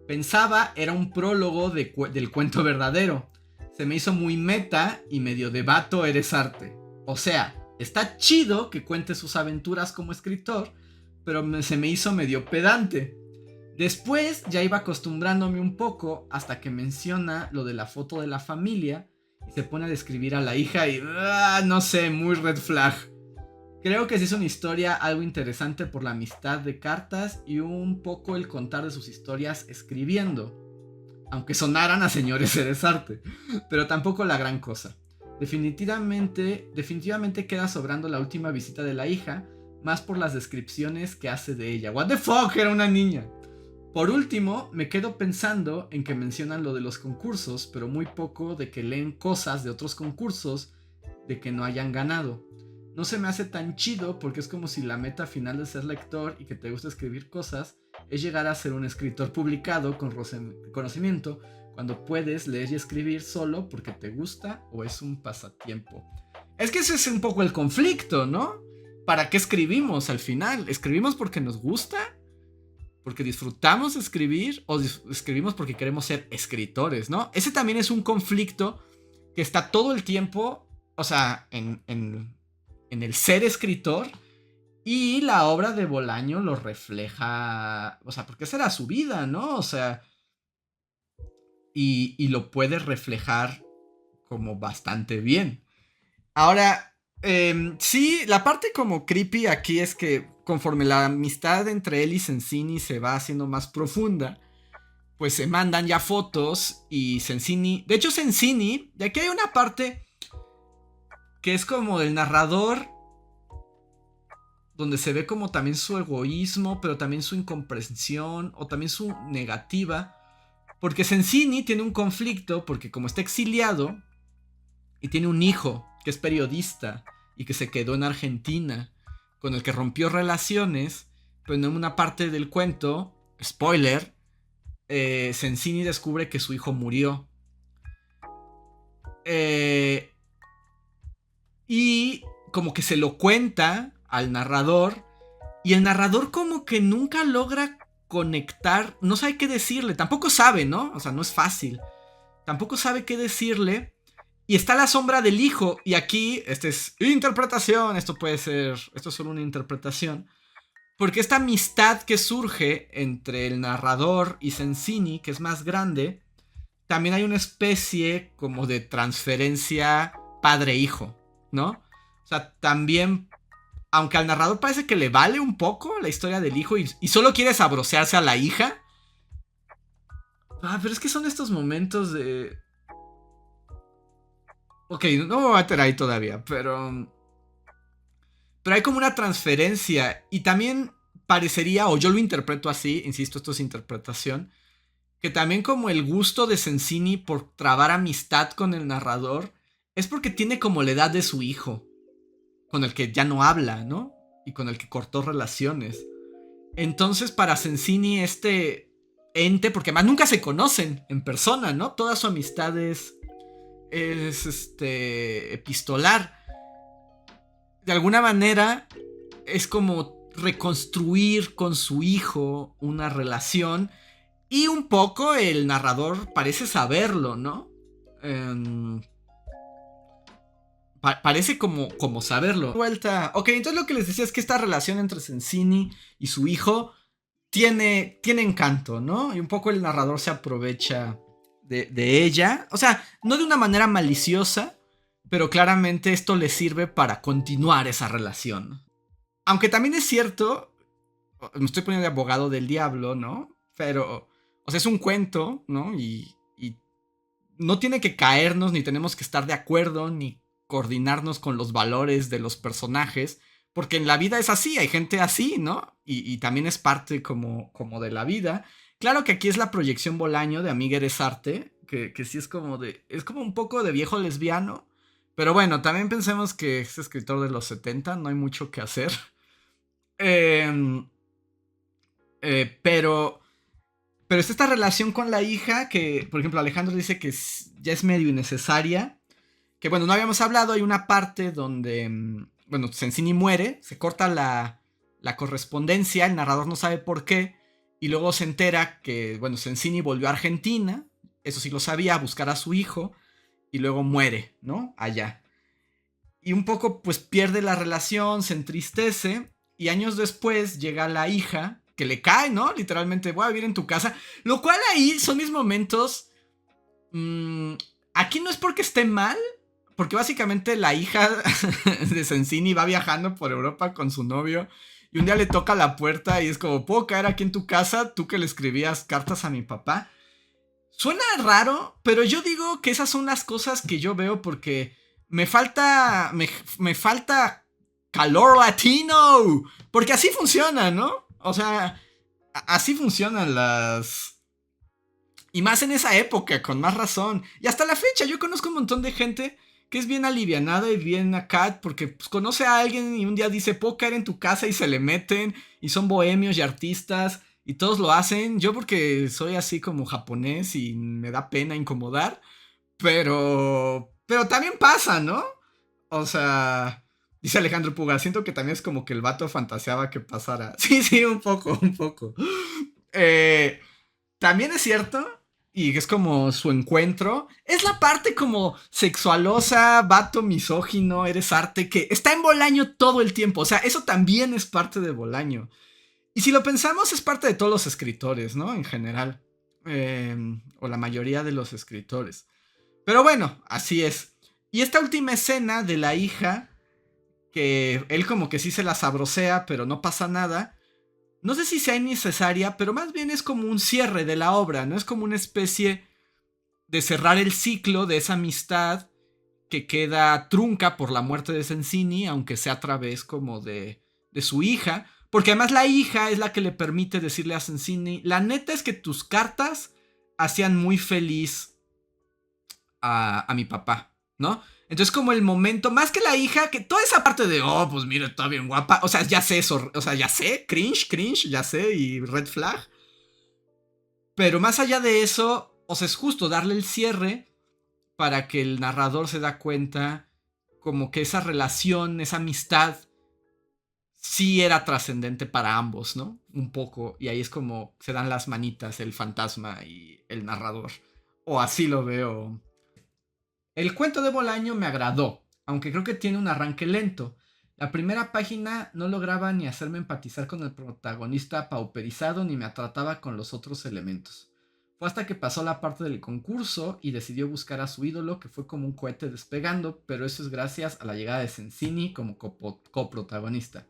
Pensaba era un prólogo del cuento verdadero. Se me hizo muy meta y medio de vato eres arte. O sea, está chido que cuente sus aventuras como escritor, pero se me hizo medio pedante. Después ya iba acostumbrándome un poco hasta que menciona lo de la foto de la familia y se pone a describir a la hija y no sé, muy red flag. Creo que sí es una historia algo interesante por la amistad de cartas y un poco el contar de sus historias escribiendo. Aunque sonaran a señores eres arte, pero tampoco la gran cosa. Definitivamente queda sobrando la última visita de la hija, más por las descripciones que hace de ella. What the fuck, era una niña. Por último, me quedo pensando en que mencionan lo de los concursos, pero muy poco de que leen cosas de otros concursos de que no hayan ganado. No se me hace tan chido porque es como si la meta final de ser lector y que te gusta escribir cosas es llegar a ser un escritor publicado con conocimiento, cuando puedes leer y escribir solo porque te gusta o es un pasatiempo. Es que ese es un poco el conflicto, ¿no? ¿Para qué escribimos al final? ¿Escribimos porque nos gusta? porque disfrutamos escribir o escribimos porque queremos ser escritores, ¿no? Ese también es un conflicto que está todo el tiempo, o sea, en el ser escritor. Y la obra de Bolaño lo refleja, o sea, porque esa era su vida, ¿no? O sea, y lo puede reflejar como bastante bien. Ahora, sí, la parte como creepy aquí es que conforme la amistad entre él y Sensini se va haciendo más profunda, pues se mandan ya fotos y Sensini, de hecho Sensini, de aquí hay una parte que es como del narrador, donde se ve como también su egoísmo, pero también su incomprensión o también su negativa, porque Sensini tiene un conflicto porque como está exiliado y tiene un hijo que es periodista y que se quedó en Argentina, con el que rompió relaciones, pero en una parte del cuento, spoiler, Sensini descubre que su hijo murió. Y como que se lo cuenta al narrador, y el narrador como que nunca logra conectar, no sabe qué decirle, tampoco sabe, ¿no? O sea, no es fácil. Tampoco sabe qué decirle. Y está la sombra del hijo. Y aquí, esta es interpretación. Esto puede ser. Esto es solo una interpretación. Porque esta amistad que surge entre el narrador y Sensini, que es más grande, también hay una especie como de transferencia padre-hijo, ¿no? O sea, también, aunque al narrador parece que le vale un poco la historia del hijo y solo quiere sabrosearse a la hija. Pero es que son estos momentos de... Ok, no me voy a meter ahí todavía, pero... Pero hay como una transferencia y también parecería, o yo lo interpreto así, insisto, esto es interpretación, que también como el gusto de Sensini por trabar amistad con el narrador es porque tiene como la edad de su hijo, con el que ya no habla, ¿no? Y con el que cortó relaciones. Entonces para Sensini este ente, porque además nunca se conocen en persona, ¿no? Toda su amistad es epistolar. De alguna manera es como reconstruir con su hijo una relación. Y un poco el narrador parece saberlo, ¿no? Parece como saberlo. Vuelta. Ok, entonces lo que les decía es que esta relación entre Sensini y su hijo tiene encanto, ¿no? Y un poco el narrador se aprovecha de ella. O sea, no de una manera maliciosa, pero claramente esto le sirve para continuar esa relación. Aunque también es cierto, me estoy poniendo de abogado del diablo, ¿no? Pero, o sea, es un cuento, ¿no? Y no tiene que caernos, ni tenemos que estar de acuerdo, ni coordinarnos con los valores de los personajes, porque en la vida es así, hay gente así, ¿no? Y también es parte como de la vida. Claro que aquí es la proyección Bolaño de Amiga Eres Arte, que sí es como es como un poco de viejo lesbiano, pero bueno, también pensemos que es escritor de los 70, no hay mucho que hacer. Pero es esta relación con la hija que, por ejemplo, Alejandro dice que ya es medio innecesaria. Que bueno, no habíamos hablado, hay una parte donde, bueno, Sensini muere, se corta la correspondencia, el narrador no sabe por qué, y luego se entera que, bueno, Sensini volvió a Argentina, eso sí lo sabía, a buscar a su hijo, y luego muere, ¿no? Allá. Y un poco, pues, pierde la relación, se entristece, y años después llega la hija, que le cae, ¿no? Literalmente, voy a vivir en tu casa, lo cual ahí son mis momentos... aquí no es porque esté mal, porque básicamente la hija de Sensini va viajando por Europa con su novio y un día le toca la puerta y es como, ¿puedo caer aquí en tu casa? Tú que le escribías cartas a mi papá. Suena raro, pero yo digo que esas son las cosas que yo veo porque me falta calor latino, porque así funciona, ¿no? O sea, así funcionan las... Y más en esa época, con más razón. Y hasta la fecha, yo conozco un montón de gente que es bien alivianada y bien acá, porque pues, conoce a alguien y un día dice, puedo caer en tu casa y se le meten, y son bohemios y artistas, y todos lo hacen. Yo porque soy así como japonés y me da pena incomodar, pero también pasa, ¿no? O sea, dice Alejandro Puga, siento que también es como que el vato fantaseaba que pasara. Sí, un poco. Eh, También es cierto, y es como su encuentro, es la parte como sexualosa, vato misógino, eres arte, que está en Bolaño todo el tiempo. O sea, eso también es parte de Bolaño. Y si lo pensamos, es parte de todos los escritores, ¿no? En general. O la mayoría de los escritores. Pero bueno, así es. Y esta última escena de la hija, que él como que sí se la sabrosea, pero no pasa nada. No sé si sea innecesaria, pero más bien es como un cierre de la obra, ¿no? Es como una especie de cerrar el ciclo de esa amistad que queda trunca por la muerte de Sensini, aunque sea a través como de su hija. Porque además la hija es la que le permite decirle a Sensini, la neta es que tus cartas hacían muy feliz a mi papá, ¿no? Entonces como el momento, más que la hija, que toda esa parte de, oh, pues mira, está bien guapa, o sea, ya sé eso, o sea, ya sé, cringe, ya sé, y red flag. Pero más allá de eso, o sea, es justo darle el cierre para que el narrador se da cuenta como que esa relación, esa amistad, sí era trascendente para ambos, ¿no? Un poco, y ahí es como se dan las manitas el fantasma y el narrador. O así lo veo. El cuento de Bolaño me agradó, aunque creo que tiene un arranque lento. La primera página no lograba ni hacerme empatizar con el protagonista pauperizado ni me trataba con los otros elementos. Fue hasta que pasó la parte del concurso y decidió buscar a su ídolo, que fue como un cohete despegando, pero eso es gracias a la llegada de Sensini como coprotagonista.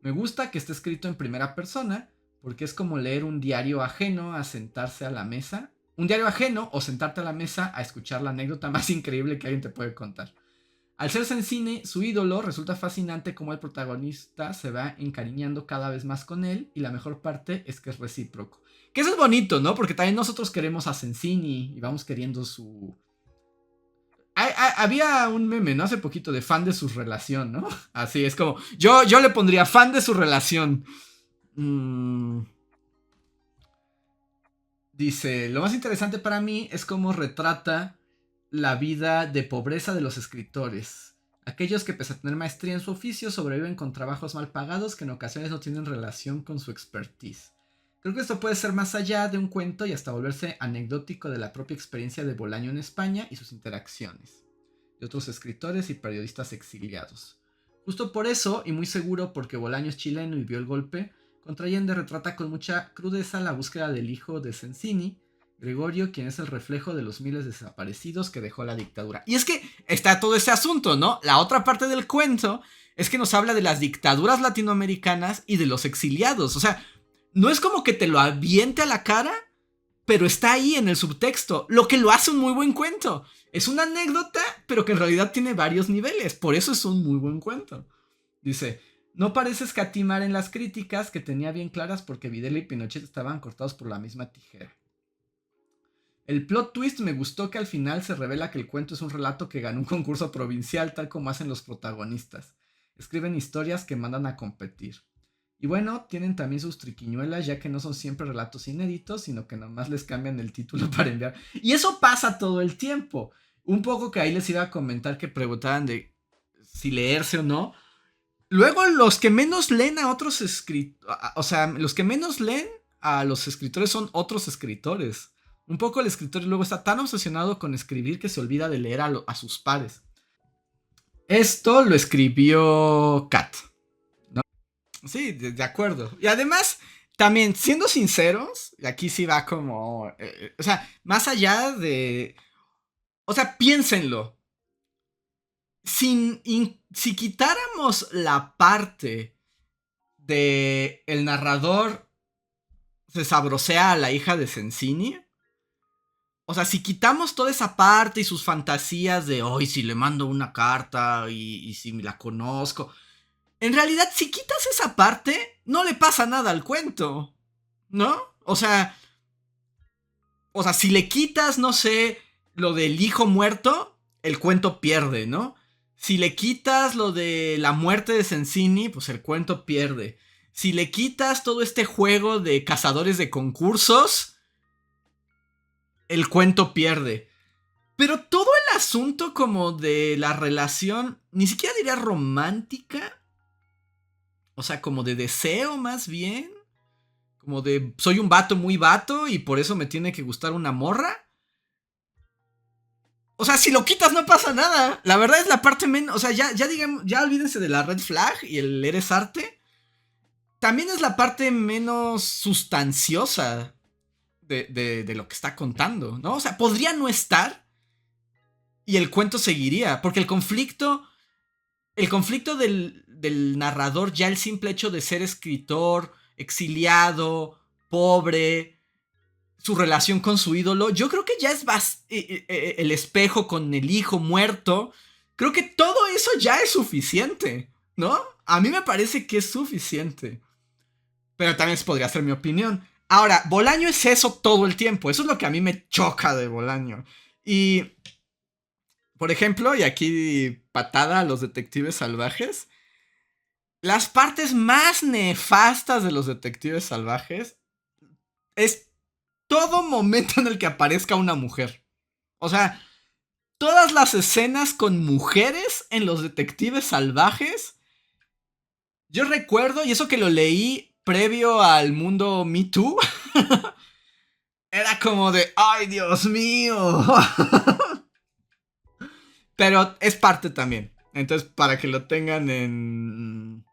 Me gusta que esté escrito en primera persona, porque es como leer un diario ajeno a sentarse a la mesa. Un diario ajeno o sentarte a la mesa a escuchar la anécdota más increíble que alguien te puede contar. Al ser Sensini, su ídolo, resulta fascinante cómo el protagonista se va encariñando cada vez más con él y la mejor parte es que es recíproco. Que eso es bonito, ¿no? Porque también nosotros queremos a Sensini y vamos queriendo su... Había un meme, ¿no? Hace poquito de fan de su relación, ¿no? Así es como... Yo le pondría fan de su relación. Dice, lo más interesante para mí es cómo retrata la vida de pobreza de los escritores. Aquellos que pese a tener maestría en su oficio sobreviven con trabajos mal pagados que en ocasiones no tienen relación con su expertise. Creo que esto puede ser más allá de un cuento y hasta volverse anecdótico de la propia experiencia de Bolaño en España y sus interacciones de otros escritores y periodistas exiliados. Justo por eso, y muy seguro porque Bolaño es chileno y vio el golpe, contra Allende retrata con mucha crudeza la búsqueda del hijo de Sensini, Gregorio, quien es el reflejo de los miles de desaparecidos que dejó la dictadura. Y es que está todo ese asunto, ¿no? La otra parte del cuento es que nos habla de las dictaduras latinoamericanas y de los exiliados. O sea, no es como que te lo aviente a la cara, pero está ahí en el subtexto, lo que lo hace un muy buen cuento. Es una anécdota, pero que en realidad tiene varios niveles, por eso es un muy buen cuento. Dice, no parece escatimar en las críticas que tenía bien claras porque Videla y Pinochet estaban cortados por la misma tijera. El plot twist me gustó que al final se revela que el cuento es un relato que ganó un concurso provincial tal como hacen los protagonistas. Escriben historias que mandan a competir. Y bueno, tienen también sus triquiñuelas, ya que no son siempre relatos inéditos, sino que nomás les cambian el título para enviar. Y eso pasa todo el tiempo. Un poco que ahí les iba a comentar que preguntaban de si leerse o no. Luego los que menos leen a otros escritores, o sea, los que menos leen a los escritores son otros escritores. Un poco el escritor luego está tan obsesionado con escribir que se olvida de leer a sus pares. Esto lo escribió Kat. Sí, de acuerdo. Y además, también, siendo sinceros, aquí sí va como... o sea, más allá de... O sea, piénsenlo. Si quitáramos la parte de el narrador se sabrosea a la hija de Sensini, o sea, si quitamos toda esa parte y sus fantasías de hoy si le mando una carta y si la conozco, en realidad si quitas esa parte no le pasa nada al cuento, ¿no? O sea, si le quitas, no sé, lo del hijo muerto, el cuento pierde, ¿no? Si le quitas lo de la muerte de Sensini, pues el cuento pierde. Si le quitas todo este juego de cazadores de concursos, el cuento pierde. Pero todo el asunto como de la relación, ni siquiera diría romántica, o sea, como de deseo más bien, Como de, soy un vato muy vato y por eso me tiene que gustar una morra. O sea, si lo quitas no pasa nada. La verdad es la parte menos... O sea, ya digamos, ya olvídense de la red flag y el eres arte. También es la parte menos sustanciosa de lo que está contando, ¿no? O sea, podría no estar y el cuento seguiría. Porque el conflicto del narrador, ya el simple hecho de ser escritor, exiliado, pobre, su relación con su ídolo, yo creo que ya es el espejo con el hijo muerto. Creo que todo eso ya es suficiente, ¿no? A mí me parece que es suficiente. Pero también podría ser mi opinión. Ahora, Bolaño es eso todo el tiempo. Eso es lo que a mí me choca de Bolaño. Y, por ejemplo, y aquí patada a los detectives salvajes, las partes más nefastas de los detectives salvajes es todo momento en el que aparezca una mujer. O sea, todas las escenas con mujeres en los detectives salvajes. Yo recuerdo, y eso que lo leí previo al mundo Me Too, era como de, ¡ay, Dios mío! Pero es parte también. Entonces, para que lo tengan en...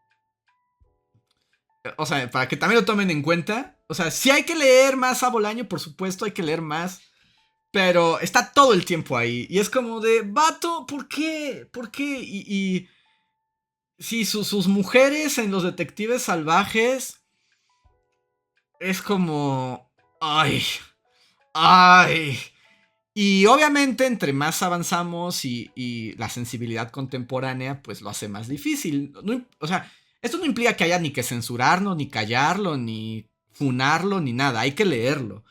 O sea, para que también lo tomen en cuenta. O sea, si hay que leer más a Bolaño, por supuesto, hay que leer más. Pero está todo el tiempo ahí. Y es como de, vato, ¿por qué? ¿Por qué? Y sí, sus mujeres en los detectives salvajes es como... ¡Ay! ¡Ay! Y obviamente entre más avanzamos y la sensibilidad contemporánea pues lo hace más difícil. No, o sea, esto no implica que haya ni que censurarlo, ni callarlo, ni funarlo, ni nada. Hay que leerlo.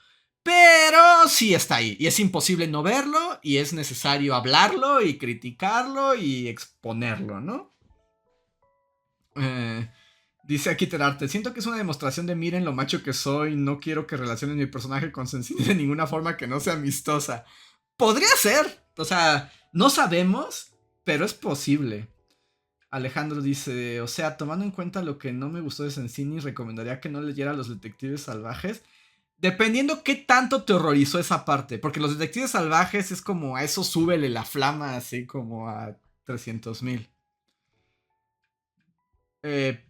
Pero sí está ahí. Y es imposible no verlo. Y es necesario hablarlo y criticarlo y exponerlo, ¿no? Eh, Dice aquí Terarte, siento que es una demostración de miren lo macho que soy, no quiero que relacionen mi personaje con Sensei de ninguna forma que no sea amistosa. Podría ser, o sea, no sabemos, pero es posible. Alejandro dice, o sea, tomando en cuenta lo que no me gustó de Sensini, recomendaría que no leyera Los Detectives Salvajes. Dependiendo qué tanto te horrorizó esa parte, porque Los Detectives Salvajes es como a eso súbele la flama así como a 300,000.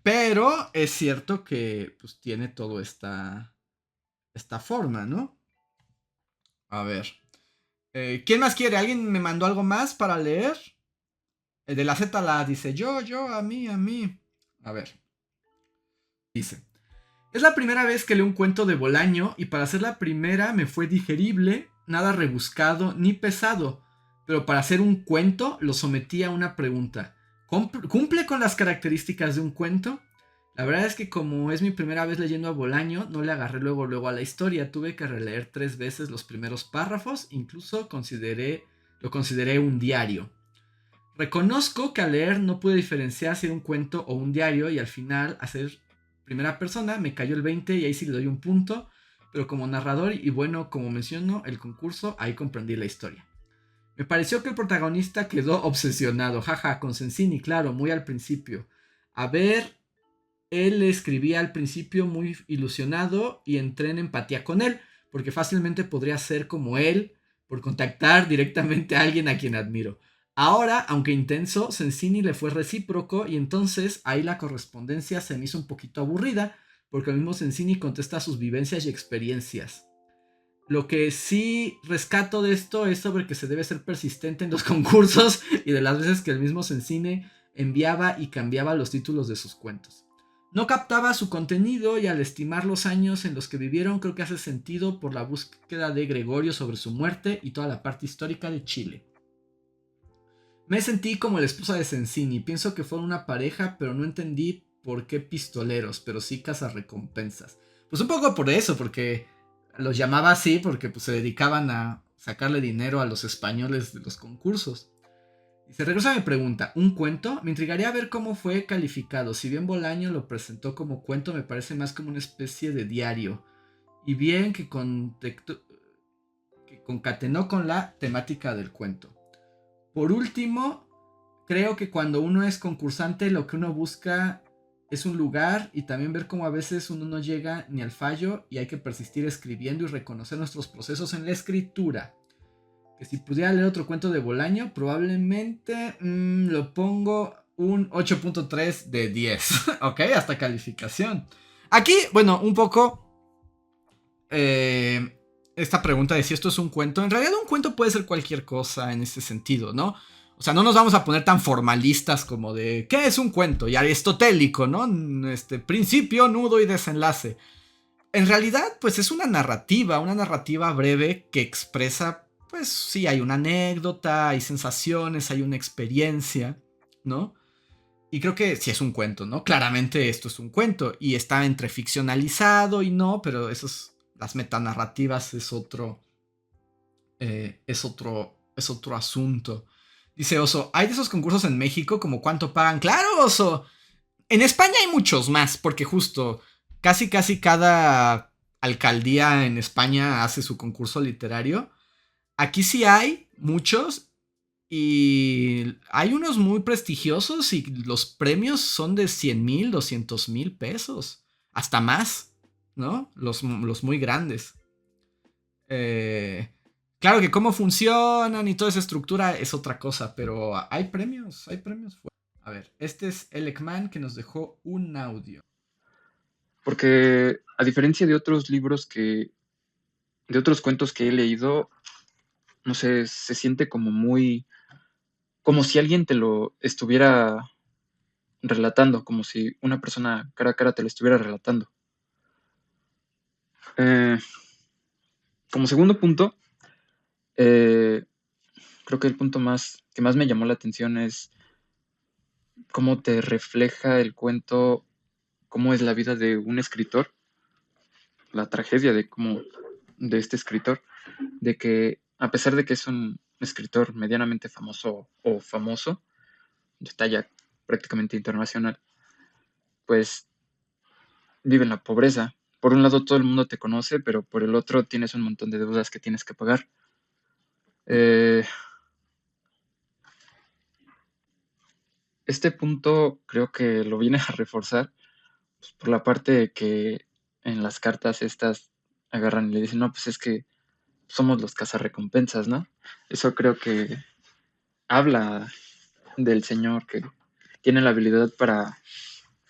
Pero es cierto que pues tiene toda esta forma, ¿no? A ver. ¿Quién más quiere? ¿Alguien me mandó algo más para leer? El de la Z la dice yo, a mí, a mí. A ver. Dice. Es la primera vez que leo un cuento de Bolaño y para ser la primera me fue digerible, nada rebuscado ni pesado. Pero para hacer un cuento lo sometí a una pregunta. ¿Cumple con las características de un cuento? La verdad es que como es mi primera vez leyendo a Bolaño, no le agarré luego a la historia. Tuve que releer 3 veces los primeros párrafos, incluso lo consideré un diario. Reconozco que al leer no pude diferenciar si era un cuento o un diario y al final, hacer primera persona, me cayó el 20 y ahí sí le doy un punto, pero como narrador y bueno, como menciono, el concurso, ahí comprendí la historia. Me pareció que el protagonista quedó obsesionado, jaja, con Sensini, claro, muy al principio. A ver, él escribía al principio muy ilusionado y entré en empatía con él, porque fácilmente podría ser como él por contactar directamente a alguien a quien admiro. Ahora, aunque intenso, Sensini le fue recíproco y entonces ahí la correspondencia se me hizo un poquito aburrida, porque el mismo Sensini contesta sus vivencias y experiencias. Lo que sí rescato de esto es sobre que se debe ser persistente en los concursos y de las veces que el mismo Sensini enviaba y cambiaba los títulos de sus cuentos. No captaba su contenido y al estimar los años en los que vivieron creo que hace sentido por la búsqueda de Gregorio sobre su muerte y toda la parte histórica de Chile. Me sentí como la esposa de Sensini, pienso que fueron una pareja pero no entendí por qué pistoleros, pero sí cazarrecompensas. Pues un poco por eso, porque los llamaba así porque pues, se dedicaban a sacarle dinero a los españoles de los concursos. Y se regresa a mi pregunta, ¿un cuento? Me intrigaría ver cómo fue calificado. Si bien Bolaño lo presentó como cuento, me parece más como una especie de diario. Y bien que concatenó con la temática del cuento. Por último, creo que cuando uno es concursante, lo que uno busca es un lugar y también ver cómo a veces uno no llega ni al fallo y hay que persistir escribiendo y reconocer nuestros procesos en la escritura. Que si pudiera leer otro cuento de Bolaño, probablemente lo pongo un 8.3 de 10. Ok, hasta calificación. Aquí, bueno, un poco esta pregunta de si esto es un cuento. En realidad un cuento puede ser cualquier cosa en ese sentido, ¿no? O sea, no nos vamos a poner tan formalistas como de ¿qué es un cuento? Y aristotélico, ¿no? Principio, nudo y desenlace. En realidad, pues es una narrativa breve que expresa, pues sí, hay una anécdota, hay sensaciones, hay una experiencia, ¿no? Y creo que sí es un cuento, ¿no? Claramente esto es un cuento y está entre ficcionalizado y no, pero las metanarrativas es otro asunto. Dice Oso, ¿hay de esos concursos en México como cuánto pagan? ¡Claro, Oso! En España hay muchos más, porque justo casi cada alcaldía en España hace su concurso literario. Aquí sí hay muchos y hay unos muy prestigiosos y los premios son de 100,000, 200,000 pesos, hasta más, ¿no? Los muy grandes. Eh, claro que cómo funcionan y toda esa estructura es otra cosa, pero hay premios. A ver, este es el Ekman que nos dejó un audio. Porque a diferencia de otros libros de otros cuentos que he leído, no sé, se siente como muy, como si alguien te lo estuviera relatando, como si una persona cara a cara te lo estuviera relatando. Eh, Como segundo punto, eh, creo que el punto que más me llamó la atención es cómo te refleja el cuento, cómo es la vida de un escritor, la tragedia de este escritor, de que a pesar de que es un escritor medianamente famoso o famoso, de talla prácticamente internacional, pues vive en la pobreza. Por un lado todo el mundo te conoce, pero por el otro tienes un montón de deudas que tienes que pagar. Eh, este punto creo que lo viene a reforzar pues, por la parte de que en las cartas estas agarran y le dicen, no, pues es que somos los cazarrecompensas, ¿no? Eso creo que habla del señor que tiene la habilidad para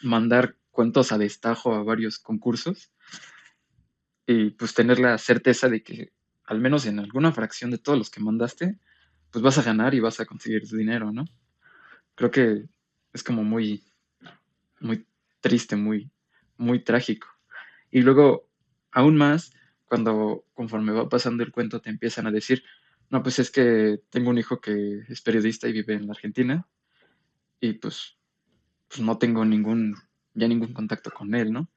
mandar cuentos a destajo a varios concursos y pues tener la certeza de que al menos en alguna fracción de todos los que mandaste, pues vas a ganar y vas a conseguir tu dinero, ¿no? Creo que es como muy triste, muy trágico. Y luego, aún más, cuando conforme va pasando el cuento te empiezan a decir, no, pues es que tengo un hijo que es periodista y vive en la Argentina y pues no tengo ya ningún contacto con él, ¿no?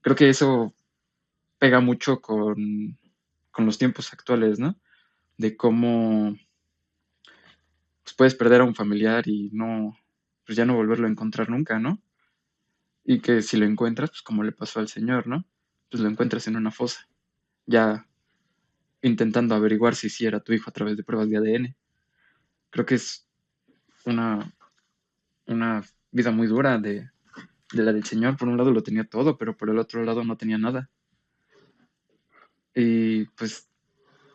Creo que eso pega mucho con los tiempos actuales, ¿no? De cómo pues, puedes perder a un familiar y no, pues ya no volverlo a encontrar nunca, ¿no? Y que si lo encuentras, pues como le pasó al señor, ¿no? Pues lo encuentras en una fosa, ya intentando averiguar si sí era tu hijo a través de pruebas de ADN. Creo que es una, una vida muy dura de la del señor. Por un lado lo tenía todo, pero por el otro lado no tenía nada. Y pues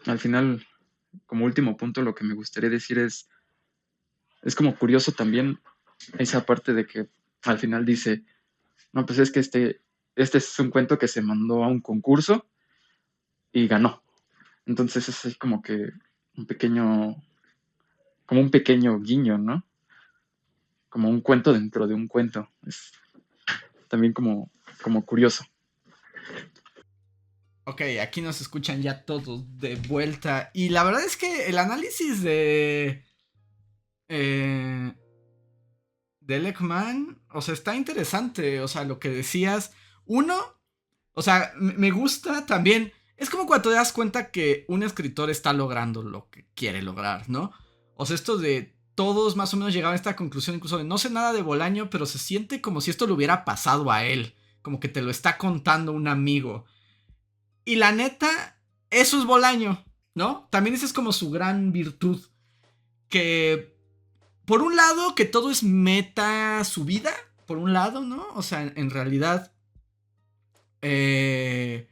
al final, como último punto, lo que me gustaría decir es como curioso también esa parte de que al final dice, no, pues es que este es un cuento que se mandó a un concurso y ganó. Entonces es así como que un pequeño, como un pequeño guiño, ¿no? Como un cuento dentro de un cuento. Es también como curioso. Ok, aquí nos escuchan ya todos de vuelta. Y la verdad es que el análisis eh, de Lekman, o sea, está interesante. O sea, lo que decías. Uno, o sea, me gusta también. Es como cuando te das cuenta que un escritor está logrando lo que quiere lograr, ¿no? O sea, esto de todos más o menos llegaban a esta conclusión, incluso de no sé nada de Bolaño, pero se siente como si esto le hubiera pasado a él. Como que te lo está contando un amigo. Y la neta, eso es Bolaño, ¿no? También esa es como su gran virtud. Que, por un lado, que todo es meta su vida. por un lado, ¿no? O sea, en realidad, eh,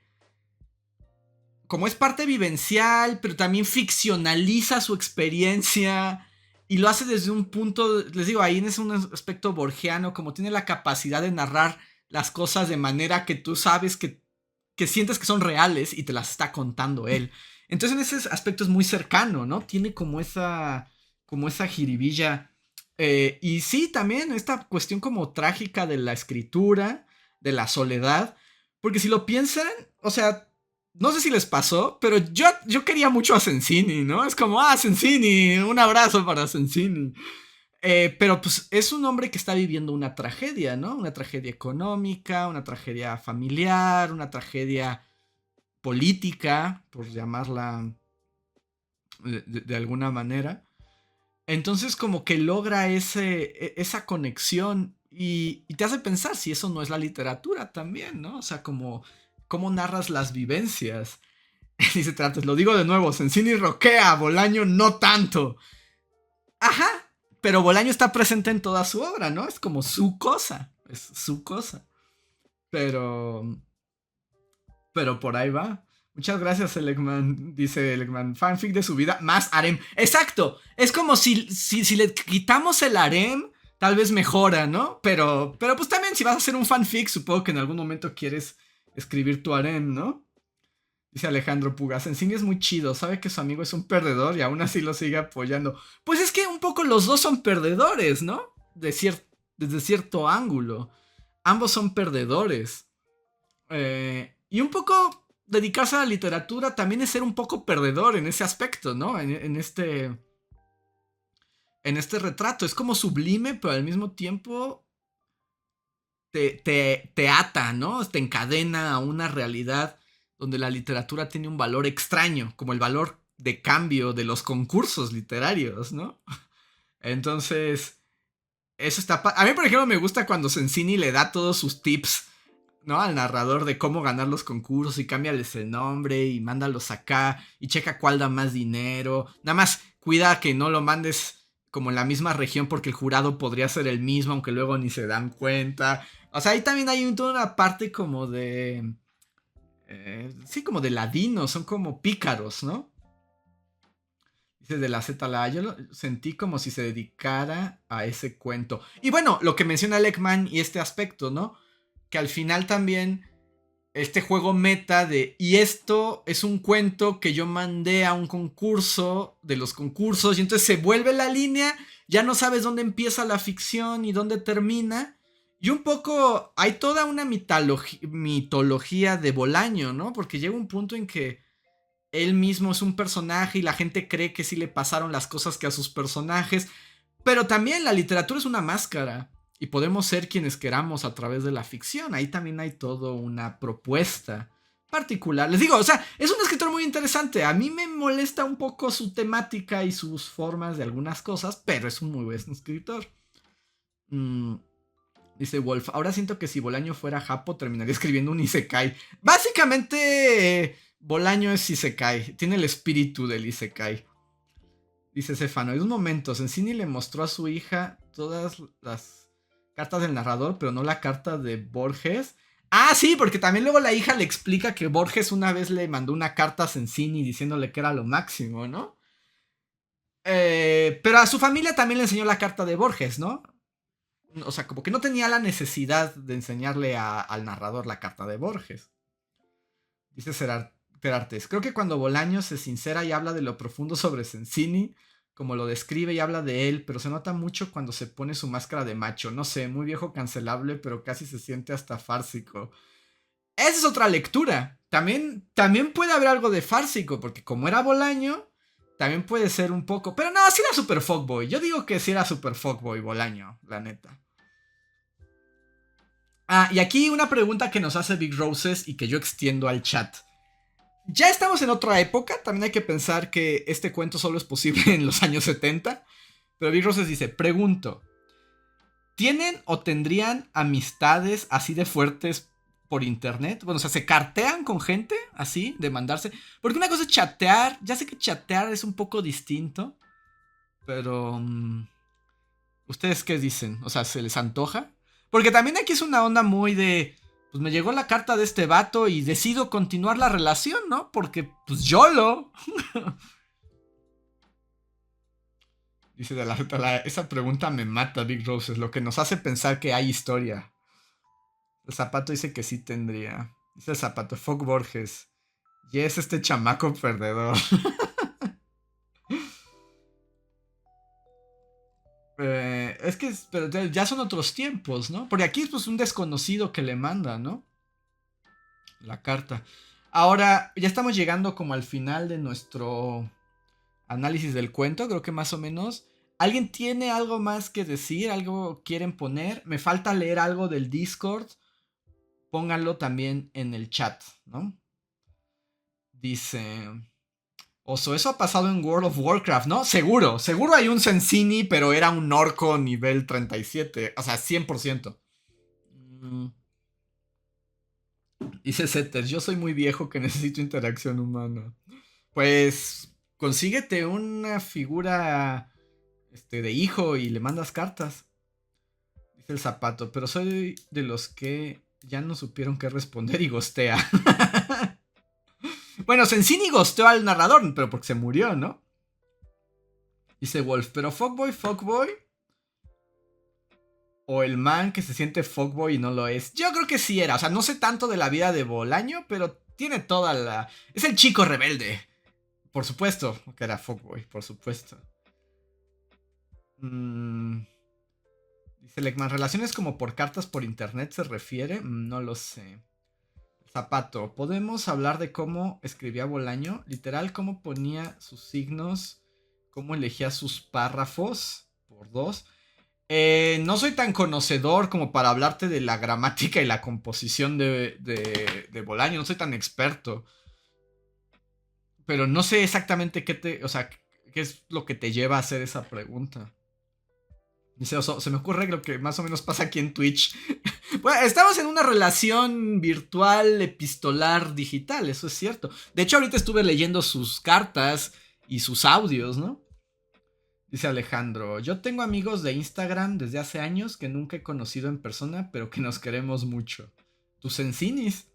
como es parte vivencial, pero también ficcionaliza su experiencia y lo hace desde un punto, les digo, ahí es un aspecto borgiano, como tiene la capacidad de narrar las cosas de manera que tú sabes que sientes que son reales y te las está contando él. Entonces en ese aspecto es muy cercano, ¿no? Tiene como esa jiribilla. Y sí, también esta cuestión como trágica de la escritura, de la soledad, porque si lo piensan, o sea, no sé si les pasó, pero yo quería mucho a Sensini, ¿no? Es como, Sensini, un abrazo para Sensini. Pero pues es un hombre que está viviendo una tragedia, ¿no? Una tragedia económica, una tragedia familiar, una tragedia política, por llamarla de alguna manera. Entonces como que logra esa conexión y te hace pensar si eso no es la literatura también, ¿no? O sea, como cómo narras las vivencias. Dice Trates, lo digo de nuevo, Sensini roquea, Bolaño no tanto. Ajá, pero Bolaño está presente en toda su obra, ¿no? Es como su cosa, es su cosa. Pero, pero por ahí va. Muchas gracias, Elegman. Dice Elegman, fanfic de su vida, más harem. Exacto, es como si le quitamos el harem, tal vez mejora, ¿no? Pero pues también si vas a hacer un fanfic, supongo que en algún momento quieres escribir tu harem, ¿no? Dice Alejandro Pugas, Sensini es muy chido, sabe que su amigo es un perdedor y aún así lo sigue apoyando. Pues es que un poco los dos son perdedores, ¿no? Desde cierto ángulo. Ambos son perdedores. Y un poco dedicarse a la literatura también es ser un poco perdedor en ese aspecto, ¿no? En este retrato. Es como sublime, pero al mismo tiempo te ata, ¿no? Te encadena a una realidad donde la literatura tiene un valor extraño, como el valor de cambio de los concursos literarios, ¿no? Entonces, eso está... A mí, por ejemplo, me gusta cuando Sensini le da todos sus tips, ¿no? Al narrador de cómo ganar los concursos y cámbiales el nombre y mándalos acá y checa cuál da más dinero. Nada más cuida que no lo mandes como en la misma región porque el jurado podría ser el mismo, aunque luego ni se dan cuenta. O sea, ahí también hay toda una parte como de... sí, como de ladinos, son como pícaros, ¿no? Dice de la Z a la A, yo lo sentí como si se dedicara a ese cuento. Y bueno, lo que menciona Leckman y este aspecto, ¿no? Que al final también este juego meta de... Y esto es un cuento que yo mandé a un concurso de los concursos y entonces se vuelve la línea, ya no sabes dónde empieza la ficción y dónde termina. Y un poco hay toda una mitología de Bolaño, ¿no? Porque llega un punto en que él mismo es un personaje y la gente cree que sí le pasaron las cosas que a sus personajes. Pero también la literatura es una máscara y podemos ser quienes queramos a través de la ficción. Ahí también hay todo una propuesta particular. Les digo, o sea, es un escritor muy interesante. A mí me molesta un poco su temática y sus formas de algunas cosas, pero es un muy buen escritor. Dice Wolf, ahora siento que si Bolaño fuera Japo terminaría escribiendo un Isekai. Básicamente, Bolaño es Isekai. Tiene el espíritu del Isekai. Dice Cefano, en un momento, Sensini le mostró a su hija todas las cartas del narrador, pero no la carta de Borges. Ah, sí, porque también luego la hija le explica que Borges una vez le mandó una carta a Sensini diciéndole que era lo máximo, ¿no? Pero a su familia también le enseñó la carta de Borges, ¿no? O sea, como que no tenía la necesidad de enseñarle al narrador la carta de Borges. Dice Terartes, creo que cuando Bolaño se sincera y habla de lo profundo sobre Sensini, como lo describe y habla de él, pero se nota mucho cuando se pone su máscara de macho. No sé, muy viejo cancelable, pero casi se siente hasta fársico. Esa es otra lectura. También puede haber algo de fársico, porque como era Bolaño, también puede ser un poco... Pero no, sí era super fuckboy. Yo digo que sí era super fuckboy Bolaño, la neta. Ah, y aquí una pregunta que nos hace Big Roses y que yo extiendo al chat. Ya estamos en otra época, también hay que pensar que este cuento solo es posible en los años 70. Pero Big Roses dice, pregunto, ¿tienen o tendrían amistades así de fuertes por internet? Bueno, o sea, ¿se cartean con gente así de mandarse? Porque una cosa es chatear, ya sé que chatear es un poco distinto, pero... ¿ustedes qué dicen? O sea, ¿se les antoja? Porque también aquí es una onda muy de... Pues me llegó la carta de este vato y decido continuar la relación, ¿no? Porque, pues, YOLO. Dice de esa pregunta me mata, Big Roses, lo que nos hace pensar que hay historia. El zapato dice que sí tendría. Dice el zapato, Fog Borges. Y es este chamaco perdedor. Es que pero ya son otros tiempos, ¿no? Porque aquí es pues un desconocido que le manda, ¿no? La carta. Ahora, ya estamos llegando como al final de nuestro análisis del cuento, creo que más o menos. ¿Alguien tiene algo más que decir? ¿Algo quieren poner? Me falta leer algo del Discord. Pónganlo también en el chat, ¿no? Dice... Oso, eso ha pasado en World of Warcraft, ¿no? Seguro, seguro hay un Sensini, pero era un orco nivel 37. O sea, 100%. Mm, Dice Setter, yo soy muy viejo que necesito interacción humana. Pues consíguete una figura de hijo y le mandas cartas. Dice el zapato, pero soy de los que ya no supieron qué responder y gostea. Bueno, Sensini gosteó al narrador, pero porque se murió, ¿no? Dice Wolf, pero Fuckboy. O el man que se siente fuckboy y no lo es. Yo creo que sí era. O sea, no sé tanto de la vida de Bolaño, pero tiene toda la... Es el chico rebelde. Por supuesto que era fuckboy, por supuesto. Dice Leckman, ¿relaciones como por cartas por internet se refiere? No lo sé. Zapato, ¿podemos hablar de cómo escribía Bolaño? Literal, cómo ponía sus signos, cómo elegía sus párrafos por dos. No soy tan conocedor como para hablarte de la gramática y la composición de Bolaño. No soy tan experto. Pero no sé exactamente o sea, qué es lo que te lleva a hacer esa pregunta. Dice Oso, se me ocurre lo que más o menos pasa aquí en Twitch. Bueno, estamos en una relación virtual, epistolar, digital, eso es cierto. De hecho, ahorita estuve leyendo sus cartas y sus audios, ¿no? Dice Alejandro, yo tengo amigos de Instagram desde hace años que nunca he conocido en persona, pero que nos queremos mucho. ¿Tus encinis?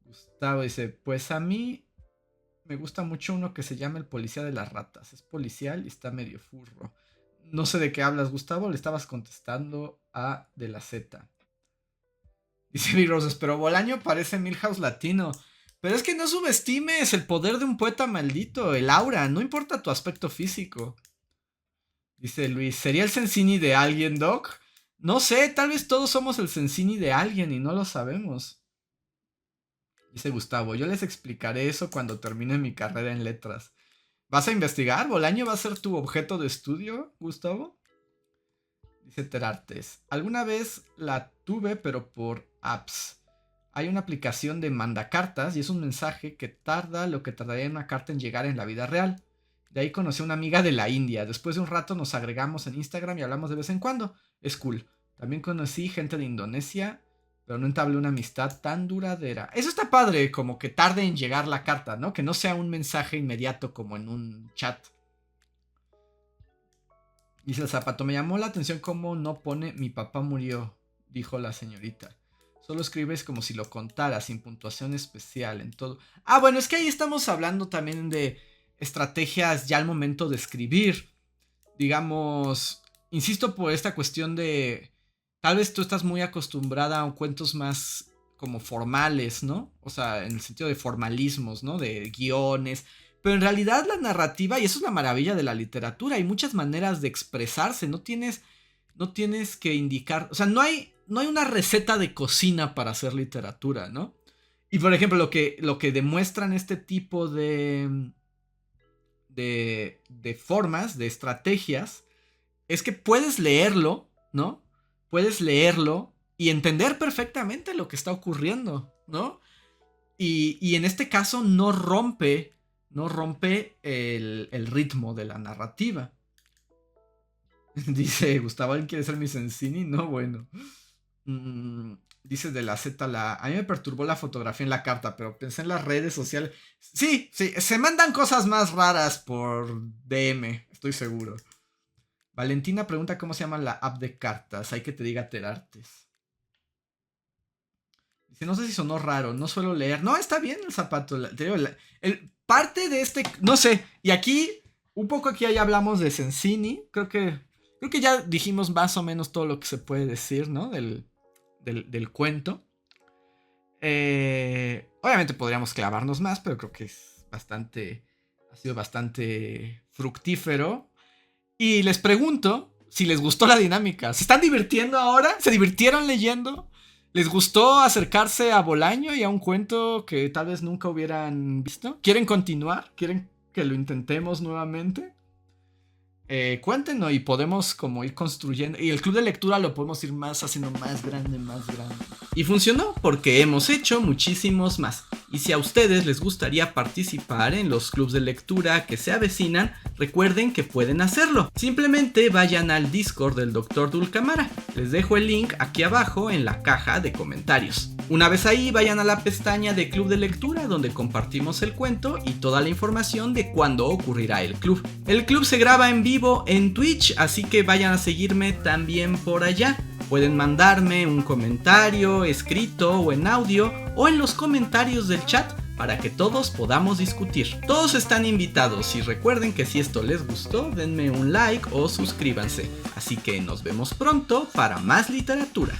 Gustavo dice, pues a mí me gusta mucho uno que se llama el policía de las ratas. Es policial y está medio furro. No sé de qué hablas, Gustavo, le estabas contestando a De la Z. Dice Big Roses, pero Bolaño parece Milhouse latino. Pero es que no subestimes el poder de un poeta maldito, el aura, no importa tu aspecto físico. Dice Luis, ¿sería el Sensini de alguien, Doc? No sé, tal vez todos somos el Sensini de alguien y no lo sabemos. Dice Gustavo, yo les explicaré eso cuando termine mi carrera en letras. ¿Vas a investigar? ¿Bolaño va a ser tu objeto de estudio, Gustavo? Dice Terartes, alguna vez la tuve pero por apps. Hay una aplicación de mandacartas y es un mensaje que tarda lo que tardaría una carta en llegar en la vida real. De ahí conocí a una amiga de la India. Después de un rato nos agregamos en Instagram y hablamos de vez en cuando. Es cool. También conocí gente de Indonesia, pero no entablé una amistad tan duradera. Eso está padre, como que tarde en llegar la carta, ¿no? Que no sea un mensaje inmediato como en un chat. Dice el zapato, me llamó la atención cómo no pone mi papá murió, dijo la señorita. Solo escribes como si lo contara, sin puntuación especial, en todo. Ah, bueno, es que ahí estamos hablando también de estrategias ya al momento de escribir. Digamos, insisto por esta cuestión de... Tal vez tú estás muy acostumbrada a cuentos más como formales, ¿no? O sea, en el sentido de formalismos, ¿no? De guiones. Pero en realidad la narrativa, y eso es la maravilla de la literatura, hay muchas maneras de expresarse, no tienes que indicar, o sea, no hay una receta de cocina para hacer literatura, ¿no? Y por ejemplo, lo que demuestran este tipo de formas, de estrategias, es que puedes leerlo, ¿no? Puedes leerlo y entender perfectamente lo que está ocurriendo, ¿no? Y en este caso no rompe el ritmo de la narrativa. Dice Gustavo, ¿alguien quiere ser mi Sensini? No, bueno. Dice de la Z, a mí me perturbó la fotografía en la carta, pero pensé en las redes sociales. Sí, se mandan cosas más raras por DM, estoy seguro. Valentina pregunta cómo se llama la app de cartas. Hay que te diga Terartes. Dice, no sé si sonó raro, no suelo leer. No, está bien el zapato. Te digo, parte de este, no sé. Y aquí, un poco aquí ya hablamos de Sensini. Creo que ya dijimos más o menos todo lo que se puede decir, ¿no? Del cuento. Obviamente podríamos clavarnos más, pero creo que ha sido bastante fructífero. Y les pregunto si les gustó la dinámica. ¿Se están divirtiendo ahora? ¿Se divirtieron leyendo? ¿Les gustó acercarse a Bolaño y a un cuento que tal vez nunca hubieran visto? ¿Quieren continuar? ¿Quieren que lo intentemos nuevamente? Cuéntenos y podemos como ir construyendo. Y el club de lectura lo podemos ir haciendo más grande, más grande. Y funcionó porque hemos hecho muchísimos más. Y si a ustedes les gustaría participar en los clubs de lectura que se avecinan, recuerden que pueden hacerlo. Simplemente vayan al Discord del Dr. Dulcamara. Les dejo el link aquí abajo en la caja de comentarios. Una vez ahí, vayan a la pestaña de Club de Lectura donde compartimos el cuento y toda la información de cuándo ocurrirá el club. El club se graba en vivo en Twitch, así que vayan a seguirme también por allá. Pueden mandarme un comentario escrito o en audio o en los comentarios del chat para que todos podamos discutir. Todos están invitados y recuerden que si esto les gustó, denme un like o suscríbanse. Así que nos vemos pronto para más literatura.